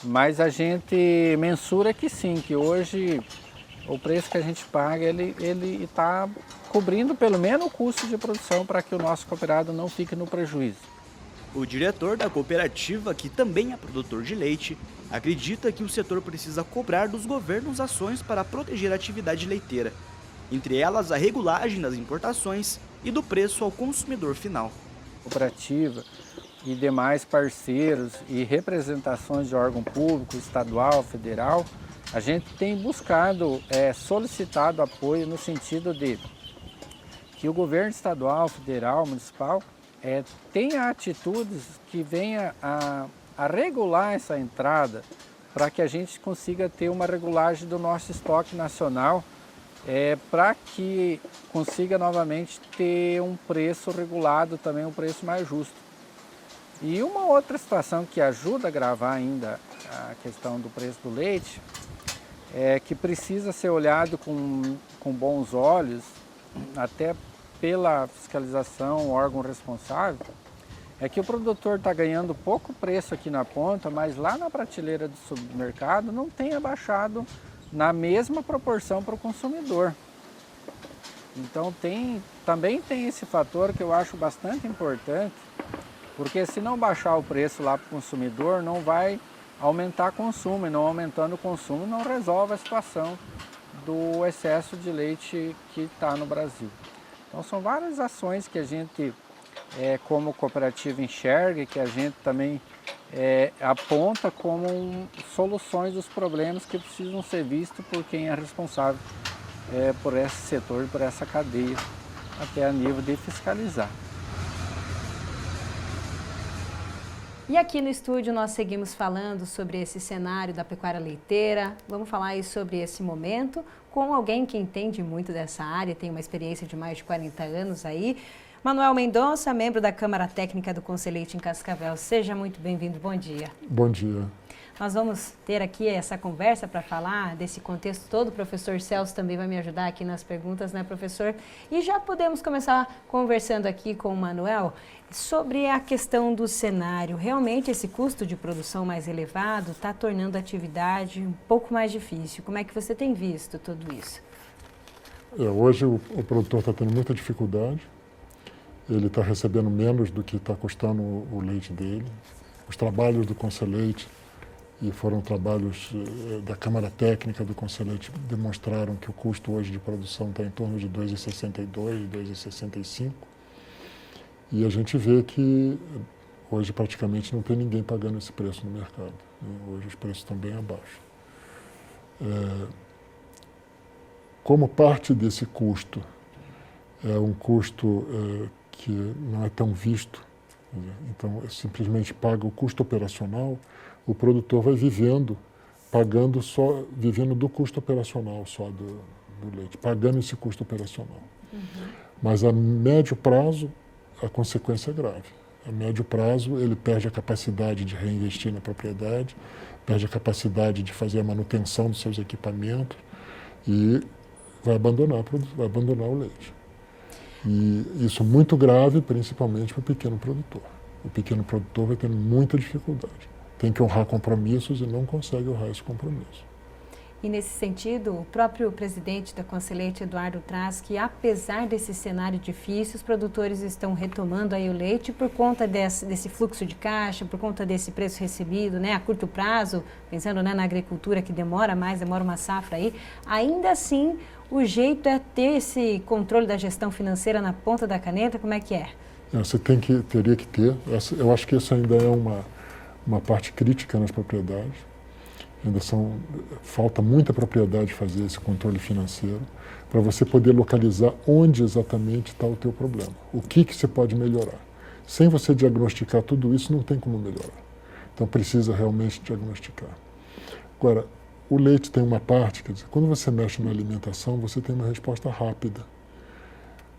mas a gente mensura que sim, que hoje o preço que a gente paga, ele está cobrindo pelo menos o custo de produção para que o nosso cooperado não fique no prejuízo. O diretor da cooperativa, que também é produtor de leite, acredita que o setor precisa cobrar dos governos ações para proteger a atividade leiteira, entre elas a regulagem das importações e do preço ao consumidor final. Cooperativa e demais parceiros e representações de órgão público, estadual, federal, a gente tem buscado, solicitado apoio no sentido de que o governo estadual, federal, municipal tenha atitudes que venha a regular essa entrada para que a gente consiga ter uma regulagem do nosso estoque nacional, para que consiga novamente ter um preço regulado, também um preço mais justo. E uma outra situação que ajuda a agravar ainda a questão do preço do leite, que precisa ser olhado com bons olhos, até pela fiscalização, o órgão responsável, é que o produtor está ganhando pouco preço aqui na ponta, mas lá na prateleira do supermercado não tem abaixado na mesma proporção para o consumidor. Então também tem esse fator que eu acho bastante importante, porque se não baixar o preço lá para o consumidor, não vai aumentar consumo, e não aumentando o consumo não resolve a situação do excesso de leite que está no Brasil. Então são várias ações que a gente, como cooperativa, enxerga e que a gente também aponta como soluções dos problemas que precisam ser vistos por quem é responsável por esse setor e por essa cadeia, até a nível de fiscalizar. E aqui no estúdio nós seguimos falando sobre esse cenário da pecuária leiteira. Vamos falar aí sobre esse momento com alguém que entende muito dessa área, tem uma experiência de mais de 40 anos aí. Manuel Mendonça, membro da Câmara Técnica do Conselheite em Cascavel. Seja muito bem-vindo, bom dia. Bom dia. Nós vamos ter aqui essa conversa para falar desse contexto todo. O professor Celso também vai me ajudar aqui nas perguntas, né, professor? E já podemos começar conversando aqui com o Manuel sobre a questão do cenário. Realmente esse custo de produção mais elevado está tornando a atividade um pouco mais difícil. Como é que você tem visto tudo isso? Hoje o produtor está tendo muita dificuldade. Ele está recebendo menos do que está custando o leite dele. Os trabalhos do Conselheite, e foram trabalhos da Câmara Técnica do Conselheite, demonstraram que o custo hoje de produção está em torno de R$ 2,62, R$ 2,65. E a gente vê que hoje praticamente não tem ninguém pagando esse preço no mercado. Hoje os preços estão bem abaixo. Como parte desse custo é um custo que não é tão visto, então simplesmente paga o custo operacional, o produtor vai vivendo do custo operacional só do leite, pagando esse custo operacional. Mas a médio prazo a consequência é grave. A médio prazo ele perde a capacidade de reinvestir na propriedade, perde a capacidade de fazer a manutenção dos seus equipamentos e vai abandonar o leite. E isso é muito grave, principalmente para o pequeno produtor. O pequeno produtor vai ter muita dificuldade. Tem que honrar compromissos e não consegue honrar esse compromisso. E nesse sentido, o próprio presidente da Conselheite, Eduardo, traz que apesar desse cenário difícil, os produtores estão retomando aí o leite por conta desse fluxo de caixa, por conta desse preço recebido, né, a curto prazo, pensando, né, na agricultura que demora uma safra aí. Ainda assim, o jeito é ter esse controle da gestão financeira na ponta da caneta. Como é que é? Você teria que ter. Eu acho que isso ainda é uma parte crítica nas propriedades. Falta muita propriedade fazer esse controle financeiro. para você poder localizar onde exatamente está o teu problema, o que você pode melhorar. Sem você diagnosticar tudo isso, não tem como melhorar. Então precisa realmente diagnosticar. Agora, o leite tem uma parte, quer dizer, quando você mexe na alimentação, você tem uma resposta rápida.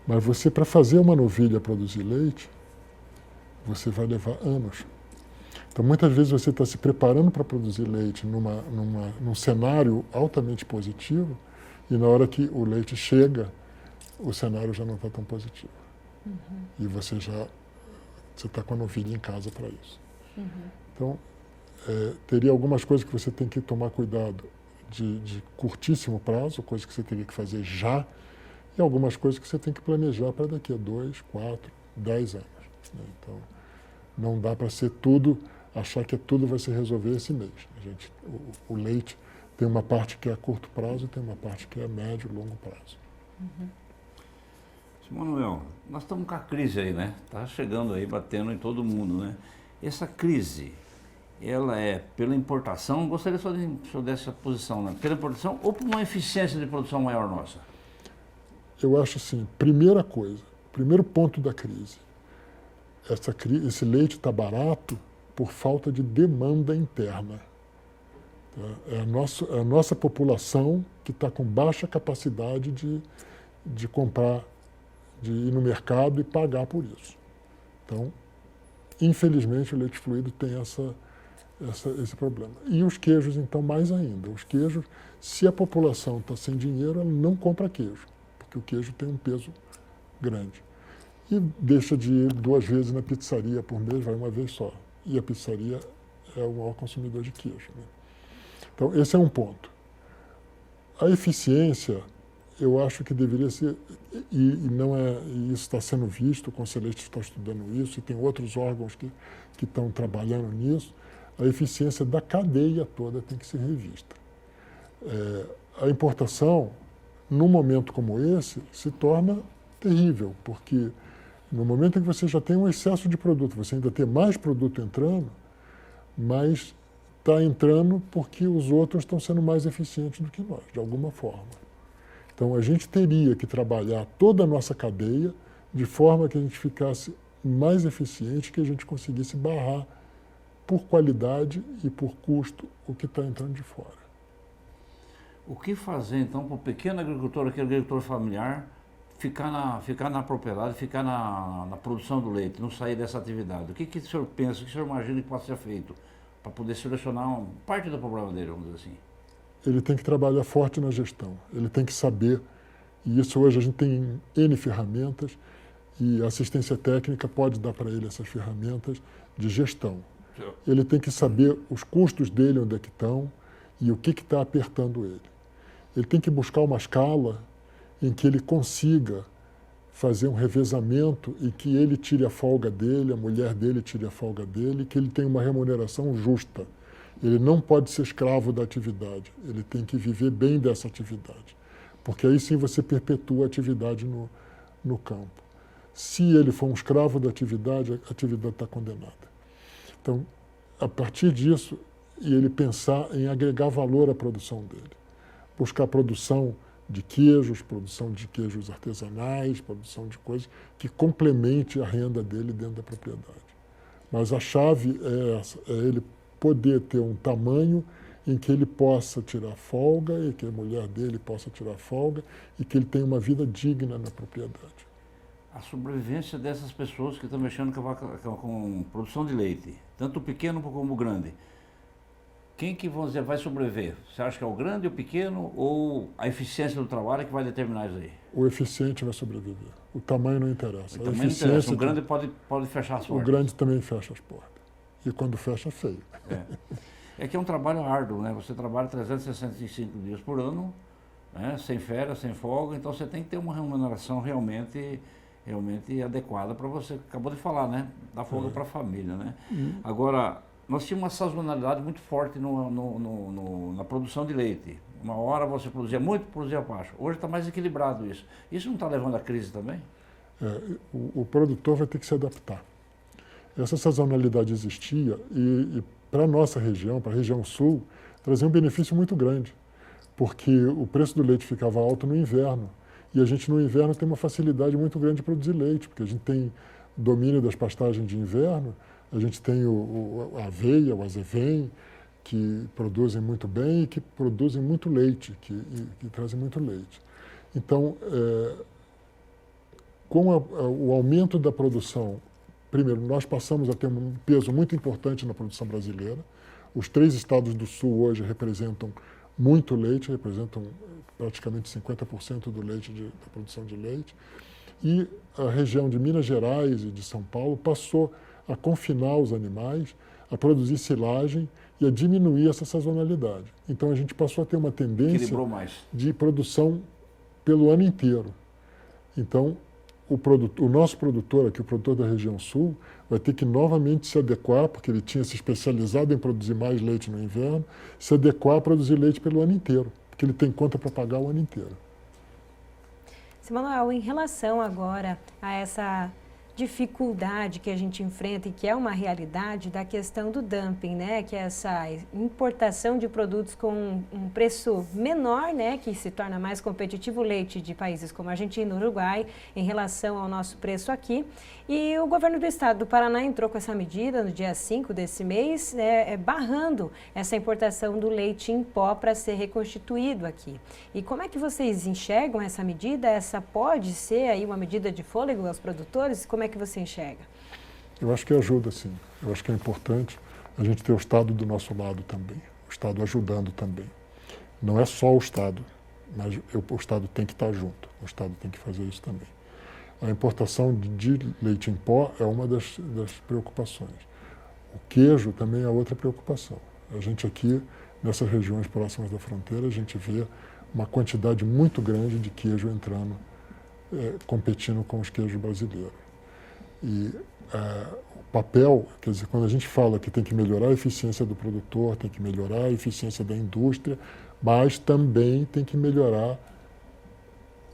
Mas você, para fazer uma novilha produzir leite, você vai levar anos. Então, muitas vezes você está se preparando para produzir leite num cenário altamente positivo e na hora que o leite chega, o cenário já não está tão positivo. E você está com a novilha em casa para isso. Então, teria algumas coisas que você tem que tomar cuidado de curtíssimo prazo, coisas que você teria que fazer já, e algumas coisas que você tem que planejar para daqui a 2, 4, 10 anos. Né? Então, não dá para ser tudo, achar que tudo vai se resolver esse mês. O leite tem uma parte que é a curto prazo e tem uma parte que é a médio e longo prazo. Manuel, nós estamos com a crise aí, né? Está chegando aí, batendo em todo mundo, né? Essa crise, ela é pela importação, gostaria só de senhor dessa posição, né? Pela importação ou por uma eficiência de produção maior nossa? Eu acho assim, primeira coisa, primeiro ponto da crise, esse leite está barato por falta de demanda interna. Tá? É a nossa população que está com baixa capacidade de comprar, de ir no mercado e pagar por isso. Então, infelizmente, o leite fluido tem esse problema. E os queijos, então, mais ainda. Os queijos, se a população está sem dinheiro, ela não compra queijo, porque o queijo tem um peso grande. E deixa de ir 2 vezes na pizzaria por mês, vai uma vez só. E a pizzaria é o maior consumidor de queijo. Né? Então, esse é um ponto. A eficiência, eu acho que deveria ser, e isso está sendo visto, o Conselheiro está estudando isso, e tem outros órgãos que estão trabalhando nisso, a eficiência da cadeia toda tem que ser revista. A importação, num momento como esse, se torna terrível, porque no momento em que você já tem um excesso de produto, você ainda tem mais produto entrando, mas está entrando porque os outros estão sendo mais eficientes do que nós, de alguma forma. Então, a gente teria que trabalhar toda a nossa cadeia de forma que a gente ficasse mais eficiente, que a gente conseguisse barrar por qualidade e por custo o que está entrando de fora. O que fazer, então, para o pequeno agricultor, aquele agricultor familiar, ficar na propriedade, ficar na produção do leite, não sair dessa atividade? O que o senhor pensa, o que o senhor imagina que pode ser feito para poder solucionar parte do problema dele, vamos dizer assim? Ele tem que trabalhar forte na gestão, ele tem que saber, e isso hoje a gente tem N ferramentas, e a assistência técnica pode dar para ele essas ferramentas de gestão. Ele tem que saber os custos dele, onde é que estão, e o que está apertando ele. Ele tem que buscar uma escala em que ele consiga fazer um revezamento e que ele tire a folga dele, a mulher dele tire a folga dele, que ele tenha uma remuneração justa. Ele não pode ser escravo da atividade, ele tem que viver bem dessa atividade, porque aí sim você perpetua a atividade no campo. Se ele for um escravo da atividade, a atividade está condenada. Então, a partir disso, e ele pensar em agregar valor à produção dele, buscar produção de queijos artesanais, produção de coisas que complemente a renda dele dentro da propriedade. Mas a chave é essa, é ele poder ter um tamanho em que ele possa tirar folga e que a mulher dele possa tirar folga e que ele tenha uma vida digna na propriedade. A sobrevivência dessas pessoas que estão mexendo com produção de leite, tanto o pequeno como o grande, quem que, vamos dizer, vai sobreviver? Você acha que é o grande, o pequeno ou a eficiência do trabalho que vai determinar isso aí? O eficiente vai sobreviver. O tamanho não interessa. O tamanho não interessa. O grande pode fechar as portas. O grande também fecha as portas. E quando fecha, é feio. É que é um trabalho árduo, né? Você trabalha 365 dias por ano, né? Sem férias, sem folga, então você tem que ter uma remuneração realmente adequada para você. Acabou de falar, né? Dar folga para a família, né? Agora, nós tínhamos uma sazonalidade muito forte na produção de leite. Uma hora você produzia muito, produzia baixo. Hoje está mais equilibrado isso. Isso não está levando à crise também? O produtor vai ter que se adaptar. Essa sazonalidade existia e para a nossa região, para a região sul, trazia um benefício muito grande, porque o preço do leite ficava alto no inverno E a gente no inverno tem uma facilidade muito grande de produzir leite, porque a gente tem domínio das pastagens de inverno, a gente tem a aveia, o azevém, que produzem muito bem e que produzem muito leite, que trazem muito leite. Então, com o aumento da produção, primeiro, nós passamos a ter um peso muito importante na produção brasileira. Os 3 estados do sul hoje representam muito leite, representam praticamente 50% do leite da produção de leite. E a região de Minas Gerais e de São Paulo passou a confinar os animais, a produzir silagem e a diminuir essa sazonalidade. Então a gente passou a ter uma tendência de produção pelo ano inteiro. Então o nosso produtor aqui, o produtor da região sul, vai ter que novamente se adequar, porque ele tinha se especializado em produzir mais leite no inverno, se adequar a produzir leite pelo ano inteiro, porque ele tem conta para pagar o ano inteiro. Manuel, em relação agora a essa dificuldade que a gente enfrenta e que é uma realidade da questão do dumping, né? Que é essa importação de produtos com um preço menor, né? Que se torna mais competitivo o leite de países como Argentina e Uruguai em relação ao nosso preço aqui. E o governo do estado do Paraná entrou com essa medida no dia 5 desse mês, barrando essa importação do leite em pó para ser reconstituído aqui. E como é que vocês enxergam essa medida? Essa pode ser aí uma medida de fôlego aos produtores? Como é que você enxerga? Eu acho que ajuda, sim. Eu acho que é importante a gente ter o Estado do nosso lado também, o Estado ajudando também. Não é só o Estado, mas o Estado tem que estar junto, o Estado tem que fazer isso também. A importação de leite em pó é uma das preocupações. O queijo também é outra preocupação. A gente aqui, nessas regiões próximas da fronteira, a gente vê uma quantidade muito grande de queijo entrando, competindo com os queijos brasileiros. E o papel, quer dizer, quando a gente fala que tem que melhorar a eficiência do produtor, tem que melhorar a eficiência da indústria, mas também tem que melhorar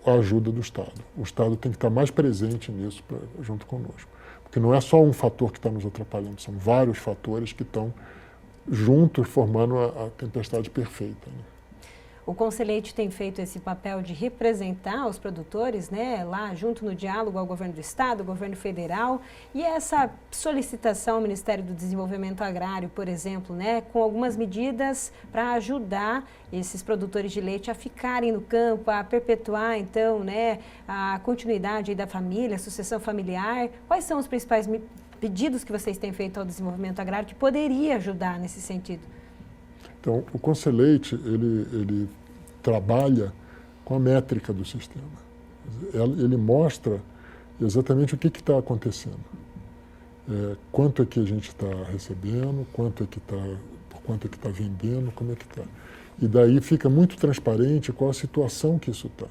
a ajuda do Estado. O Estado tem que estar mais presente nisso junto conosco. Porque não é só um fator que está nos atrapalhando, são vários fatores que estão juntos formando a tempestade perfeita, né? O Conselheite tem feito esse papel de representar os produtores, né, lá junto no diálogo ao governo do estado, ao governo federal, e essa solicitação ao Ministério do Desenvolvimento Agrário, por exemplo, né, com algumas medidas para ajudar esses produtores de leite a ficarem no campo, a perpetuar então, né, a continuidade da família, a sucessão familiar. Quais são os principais pedidos que vocês têm feito ao desenvolvimento agrário que poderia ajudar nesse sentido? Então, o Conselheite, ele trabalha com a métrica do sistema. Ele mostra exatamente o que está acontecendo. Quanto é que a gente está recebendo, por quanto é que está vendendo, como é que está. E daí fica muito transparente qual a situação que isso está.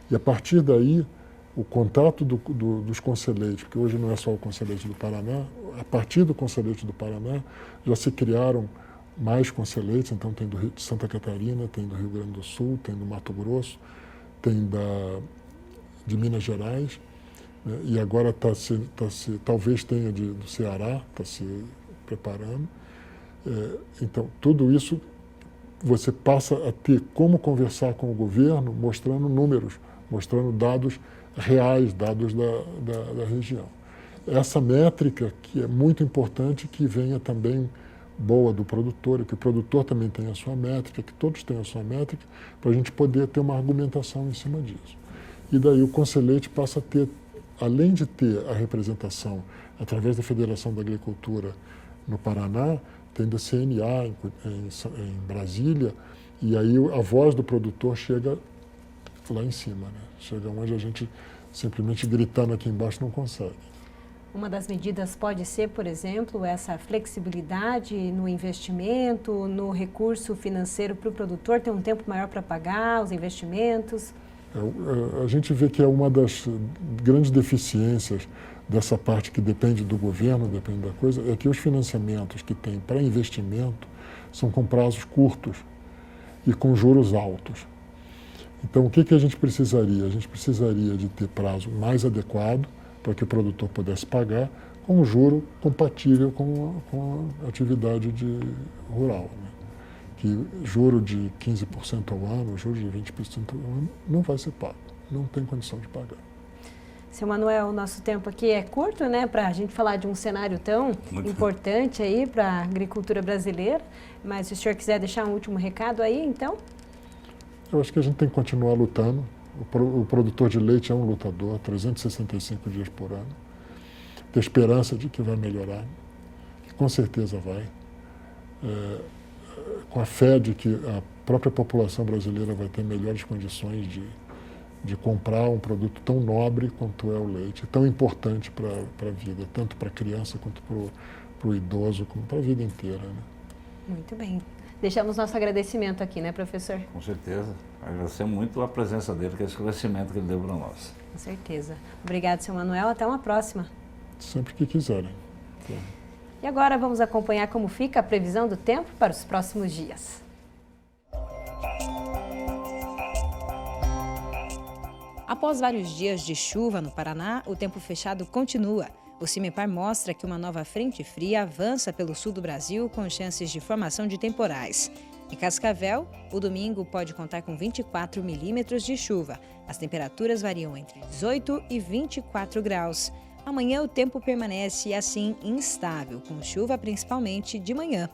E a partir daí, o contato dos Conselheiros, porque hoje não é só o Conselheiro do Paraná, a partir do Conselheiro do Paraná já se criaram mais conselheiros, então tem de Santa Catarina, tem do Rio Grande do Sul, tem do Mato Grosso, tem de Minas Gerais, né? E agora talvez tenha do Ceará, está se preparando. Então, tudo isso você passa a ter como conversar com o governo, mostrando números, mostrando dados reais, dados da região. Essa métrica que é muito importante que venha também boa do produtor, que o produtor também tenha a sua métrica, que todos tenham a sua métrica, para a gente poder ter uma argumentação em cima disso. E daí o Conselheite passa a ter, além de ter a representação através da Federação da Agricultura no Paraná, tem da CNA em Brasília, e aí a voz do produtor chega lá em cima, né? Chega onde a gente simplesmente gritando aqui embaixo não consegue. Uma das medidas pode ser, por exemplo, essa flexibilidade no investimento, no recurso financeiro para o produtor ter um tempo maior para pagar os investimentos? A gente vê que é uma das grandes deficiências dessa parte que depende do governo, depende da coisa, é que os financiamentos que tem para investimento são com prazos curtos e com juros altos. Então, o que a gente precisaria? A gente precisaria de ter prazo mais adequado para que o produtor pudesse pagar com um juro compatível com a atividade rural, né? Que juro de 15% ao ano, juro de 20% ao ano, não vai ser pago. não tem condição de pagar. Seu Manuel, o nosso tempo aqui é curto, né, para a gente falar de um cenário tão importante aí para a agricultura brasileira, mas se o senhor quiser deixar um último recado aí, então? Eu acho que a gente tem que continuar lutando. O produtor de leite é um lutador, 365 dias por ano. Ter esperança de que vai melhorar, que com certeza vai. Com a fé de que a própria população brasileira vai ter melhores condições de comprar um produto tão nobre quanto é o leite, tão importante para a vida, tanto para a criança quanto para o idoso, como para a vida inteira. Né? Muito bem. Deixamos nosso agradecimento aqui, né, professor? Com certeza. Agradecer muito a presença dele, que é esse esclarecimento que ele deu para nós. Com certeza. Obrigado, seu Manuel. Até uma próxima. Sempre que quiserem. E agora vamos acompanhar como fica a previsão do tempo para os próximos dias. Após vários dias de chuva no Paraná, o tempo fechado continua. O CIMEPAR mostra que uma nova frente fria avança pelo sul do Brasil com chances de formação de temporais. Em Cascavel, o domingo pode contar com 24 milímetros de chuva. As temperaturas variam entre 18 e 24 graus. Amanhã o tempo permanece assim instável, com chuva principalmente de manhã.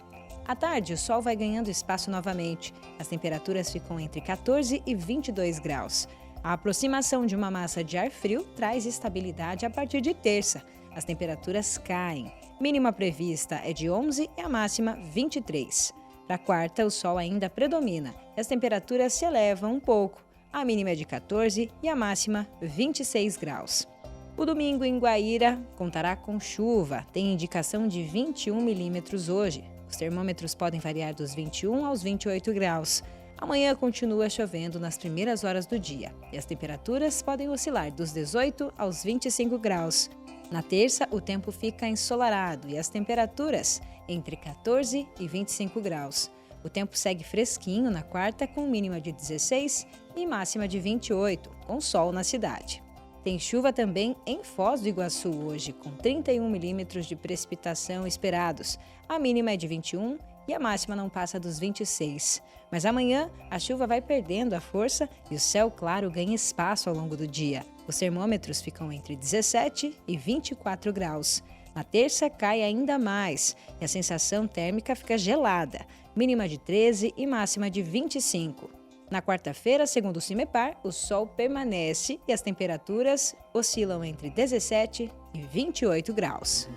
À tarde, o sol vai ganhando espaço novamente. As temperaturas ficam entre 14 e 22 graus. A aproximação de uma massa de ar frio traz estabilidade a partir de terça. As temperaturas caem. Mínima prevista é de 11 e a máxima 23. Para quarta, o sol ainda predomina e as temperaturas se elevam um pouco. A mínima é de 14 e a máxima 26 graus. O domingo em Guaíra contará com chuva. Tem indicação de 21 milímetros hoje. Os termômetros podem variar dos 21 aos 28 graus. Amanhã continua chovendo nas primeiras horas do dia e as temperaturas podem oscilar dos 18 aos 25 graus. Na terça, o tempo fica ensolarado e as temperaturas entre 14 e 25 graus. O tempo segue fresquinho na quarta, com mínima de 16 e máxima de 28, com sol na cidade. Tem chuva também em Foz do Iguaçu hoje, com 31 milímetros de precipitação esperados. A mínima é de 21 e a máxima não passa dos 26. Mas amanhã a chuva vai perdendo a força e o céu claro ganha espaço ao longo do dia. Os termômetros ficam entre 17 e 24 graus. Na terça cai ainda mais e a sensação térmica fica gelada, mínima de 13 e máxima de 25. Na quarta-feira, segundo o CIMEPAR, o sol permanece e as temperaturas oscilam entre 17 e 28 graus.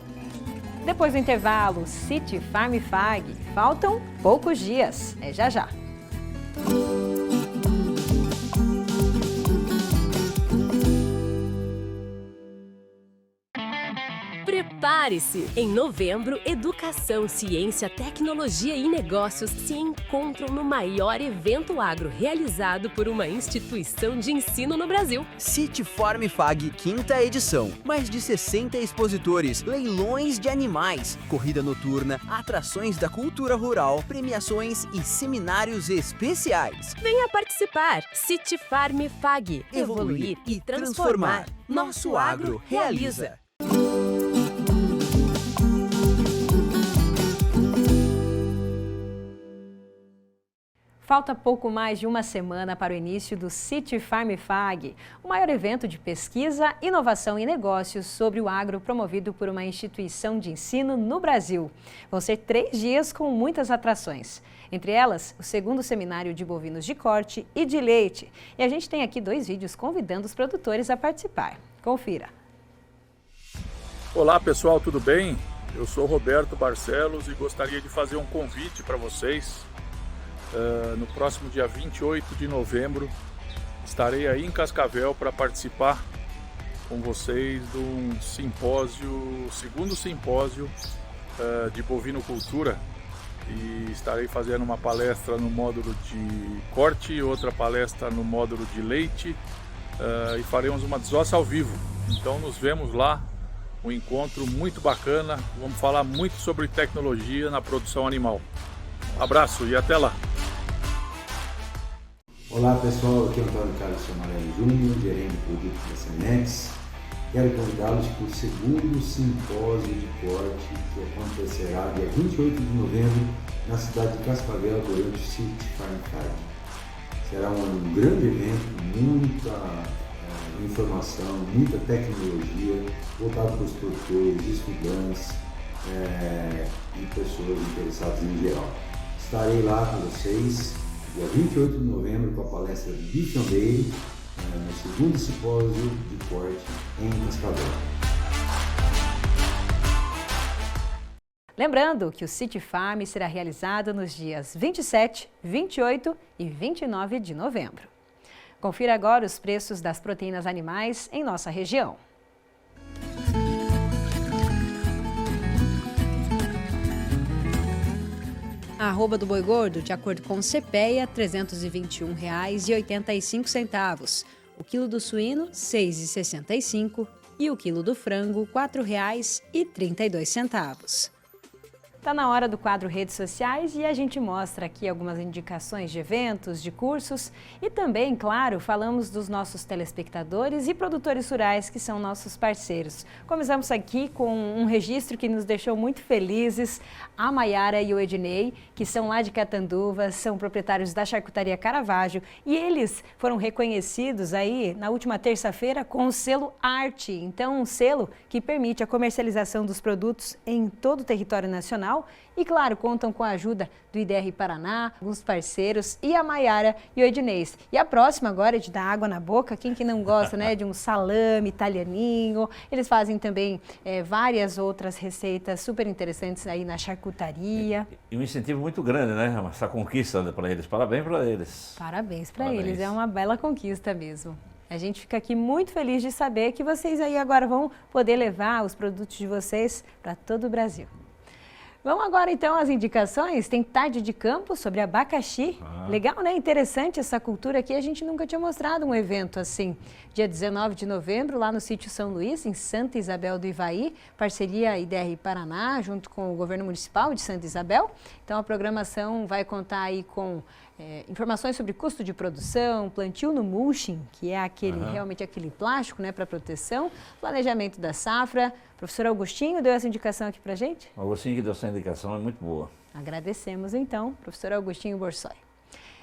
Depois do intervalo, City Farm Fag. Faltam poucos dias. É já já. Prepare-se! Em novembro, educação, ciência, tecnologia e negócios se encontram no maior evento agro realizado por uma instituição de ensino no Brasil. City Farm Fag, 5ª edição. Mais de 60 expositores, leilões de animais, corrida noturna, atrações da cultura rural, premiações e seminários especiais. Venha participar! City Farm Fag. Evoluir e transformar. Nosso agro realiza. Falta pouco mais de uma semana para o início do City Farm Fag, o maior evento de pesquisa, inovação e negócios sobre o agro promovido por uma instituição de ensino no Brasil. Vão ser 3 dias com muitas atrações. Entre elas, o 2º seminário de bovinos de corte e de leite. E a gente tem aqui 2 vídeos convidando os produtores a participar. Confira. Olá pessoal, tudo bem? Eu sou Roberto Barcelos e gostaria de fazer um convite para vocês. No próximo dia 28 de novembro estarei aí em Cascavel para participar com vocês de um simpósio, 2º simpósio de bovinocultura, e estarei fazendo uma palestra no módulo de corte e outra palestra no módulo de leite, e faremos uma desossa ao vivo. Então nos vemos lá, um encontro muito bacana, vamos falar muito sobre tecnologia na produção animal. Abraço e até lá! Olá pessoal, aqui é o Antônio Carlos Chamarelli Júnior, gerente de produtos da Semex. Quero convidá-los para o 2º simpósio de corte que acontecerá dia 28 de novembro na cidade de Cascavel durante o City Farm Fag. Será um grande evento, muita informação, muita tecnologia voltada para os produtores, estudantes e pessoas interessadas em geral. Estarei lá com vocês dia 28 de novembro com a palestra Bifiondeiro, no segundo simpósio de corte em Cascavel. Lembrando que o City Farm será realizado nos dias 27, 28 e 29 de novembro. Confira agora os preços das proteínas animais em nossa região. A arroba do boi gordo, de acordo com o CPEA, R$ 321,85. O quilo do suíno, R$ 6,65 e o quilo do frango, R$ 4,32. Está na hora do quadro Redes Sociais e a gente mostra aqui algumas indicações de eventos, de cursos e também, claro, falamos dos nossos telespectadores e produtores rurais que são nossos parceiros. Começamos aqui com um registro que nos deixou muito felizes, a Maiara e o Ednei, que são lá de Catanduva, são proprietários da Charcutaria Caravaggio e eles foram reconhecidos aí na última terça-feira com o selo Arte. Então, um selo que permite a comercialização dos produtos em todo o território nacional. E, claro, contam com a ajuda do IDR Paraná, alguns parceiros e a Maiara e o Ednês. E a próxima agora é de dar água na boca, quem que não gosta, né, de um salame italianinho. Eles fazem também várias outras receitas super interessantes aí na charcutaria. E um incentivo muito grande, né, essa conquista para eles. Parabéns para eles. Parabéns para eles, é uma bela conquista mesmo. A gente fica aqui muito feliz de saber que vocês aí agora vão poder levar os produtos de vocês para todo o Brasil. Vamos agora então às indicações. Tem tarde de campo sobre abacaxi. Legal, né? Interessante essa cultura aqui. A gente nunca tinha mostrado um evento assim. Dia 19 de novembro, lá no sítio São Luís, em Santa Isabel do Ivaí. Parceria IDR Paraná, junto com o governo municipal de Santa Isabel. Então a programação vai contar aí com informações sobre custo de produção, plantio no mulching, que é realmente aquele plástico, né, para proteção, planejamento da safra. Professor Augustinho deu essa indicação aqui para a gente? O Augustinho que deu essa indicação é muito boa. Agradecemos então, professor Augustinho Borsoi.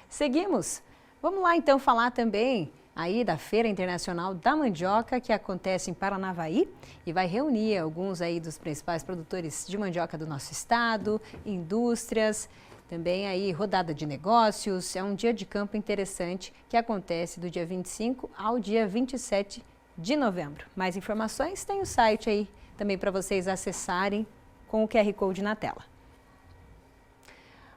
Seguimos. Vamos lá então falar também aí da Feira Internacional da Mandioca, que acontece em Paranavaí e vai reunir alguns aí dos principais produtores de mandioca do nosso estado, indústrias. Também aí rodada de negócios, é um dia de campo interessante que acontece do dia 25 ao dia 27 de novembro. Mais informações tem o site aí também para vocês acessarem com o QR Code na tela.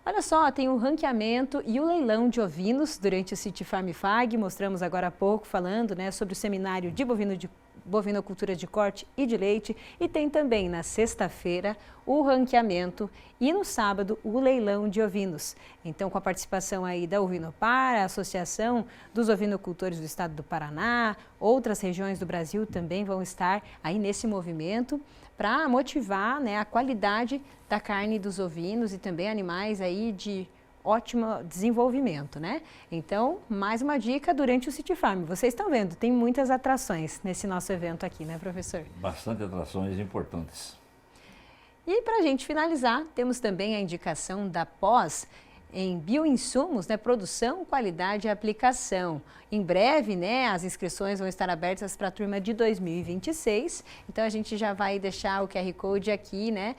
Olha só, tem o ranqueamento e o leilão de ovinos durante o City Farm FAG. Mostramos agora há pouco falando, né, sobre o seminário de bovinocultura de corte e de leite. E tem também na sexta-feira o ranqueamento e no sábado o leilão de ovinos. Então, com a participação aí da Ovinopar, a Associação dos Ovinocultores do Estado do Paraná, outras regiões do Brasil também vão estar aí nesse movimento para motivar, né, a qualidade da carne dos ovinos e também animais aí de ótimo desenvolvimento, né? Então, mais uma dica durante o City Farm. Vocês estão vendo, tem muitas atrações nesse nosso evento aqui, né, professor? Bastante atrações importantes. E para a gente finalizar, temos também a indicação da pós em bioinsumos, né, produção, qualidade e aplicação. Em breve, né, as inscrições vão estar abertas para a turma de 2026. Então a gente já vai deixar o QR Code aqui, né,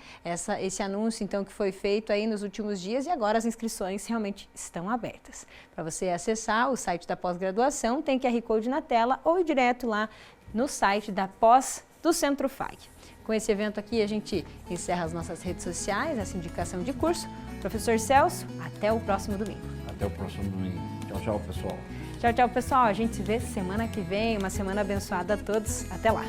esse anúncio então que foi feito aí nos últimos dias e agora as inscrições realmente estão abertas. Para você acessar o site da pós-graduação, tem QR Code na tela ou ir direto lá no site da pós do Centro FAG. Com esse evento aqui, a gente encerra as nossas redes sociais, essa indicação de curso. Professor Celso, até o próximo domingo. Até o próximo domingo. Tchau, tchau, pessoal. Tchau, tchau, pessoal. A gente se vê semana que vem. Uma semana abençoada a todos. Até lá.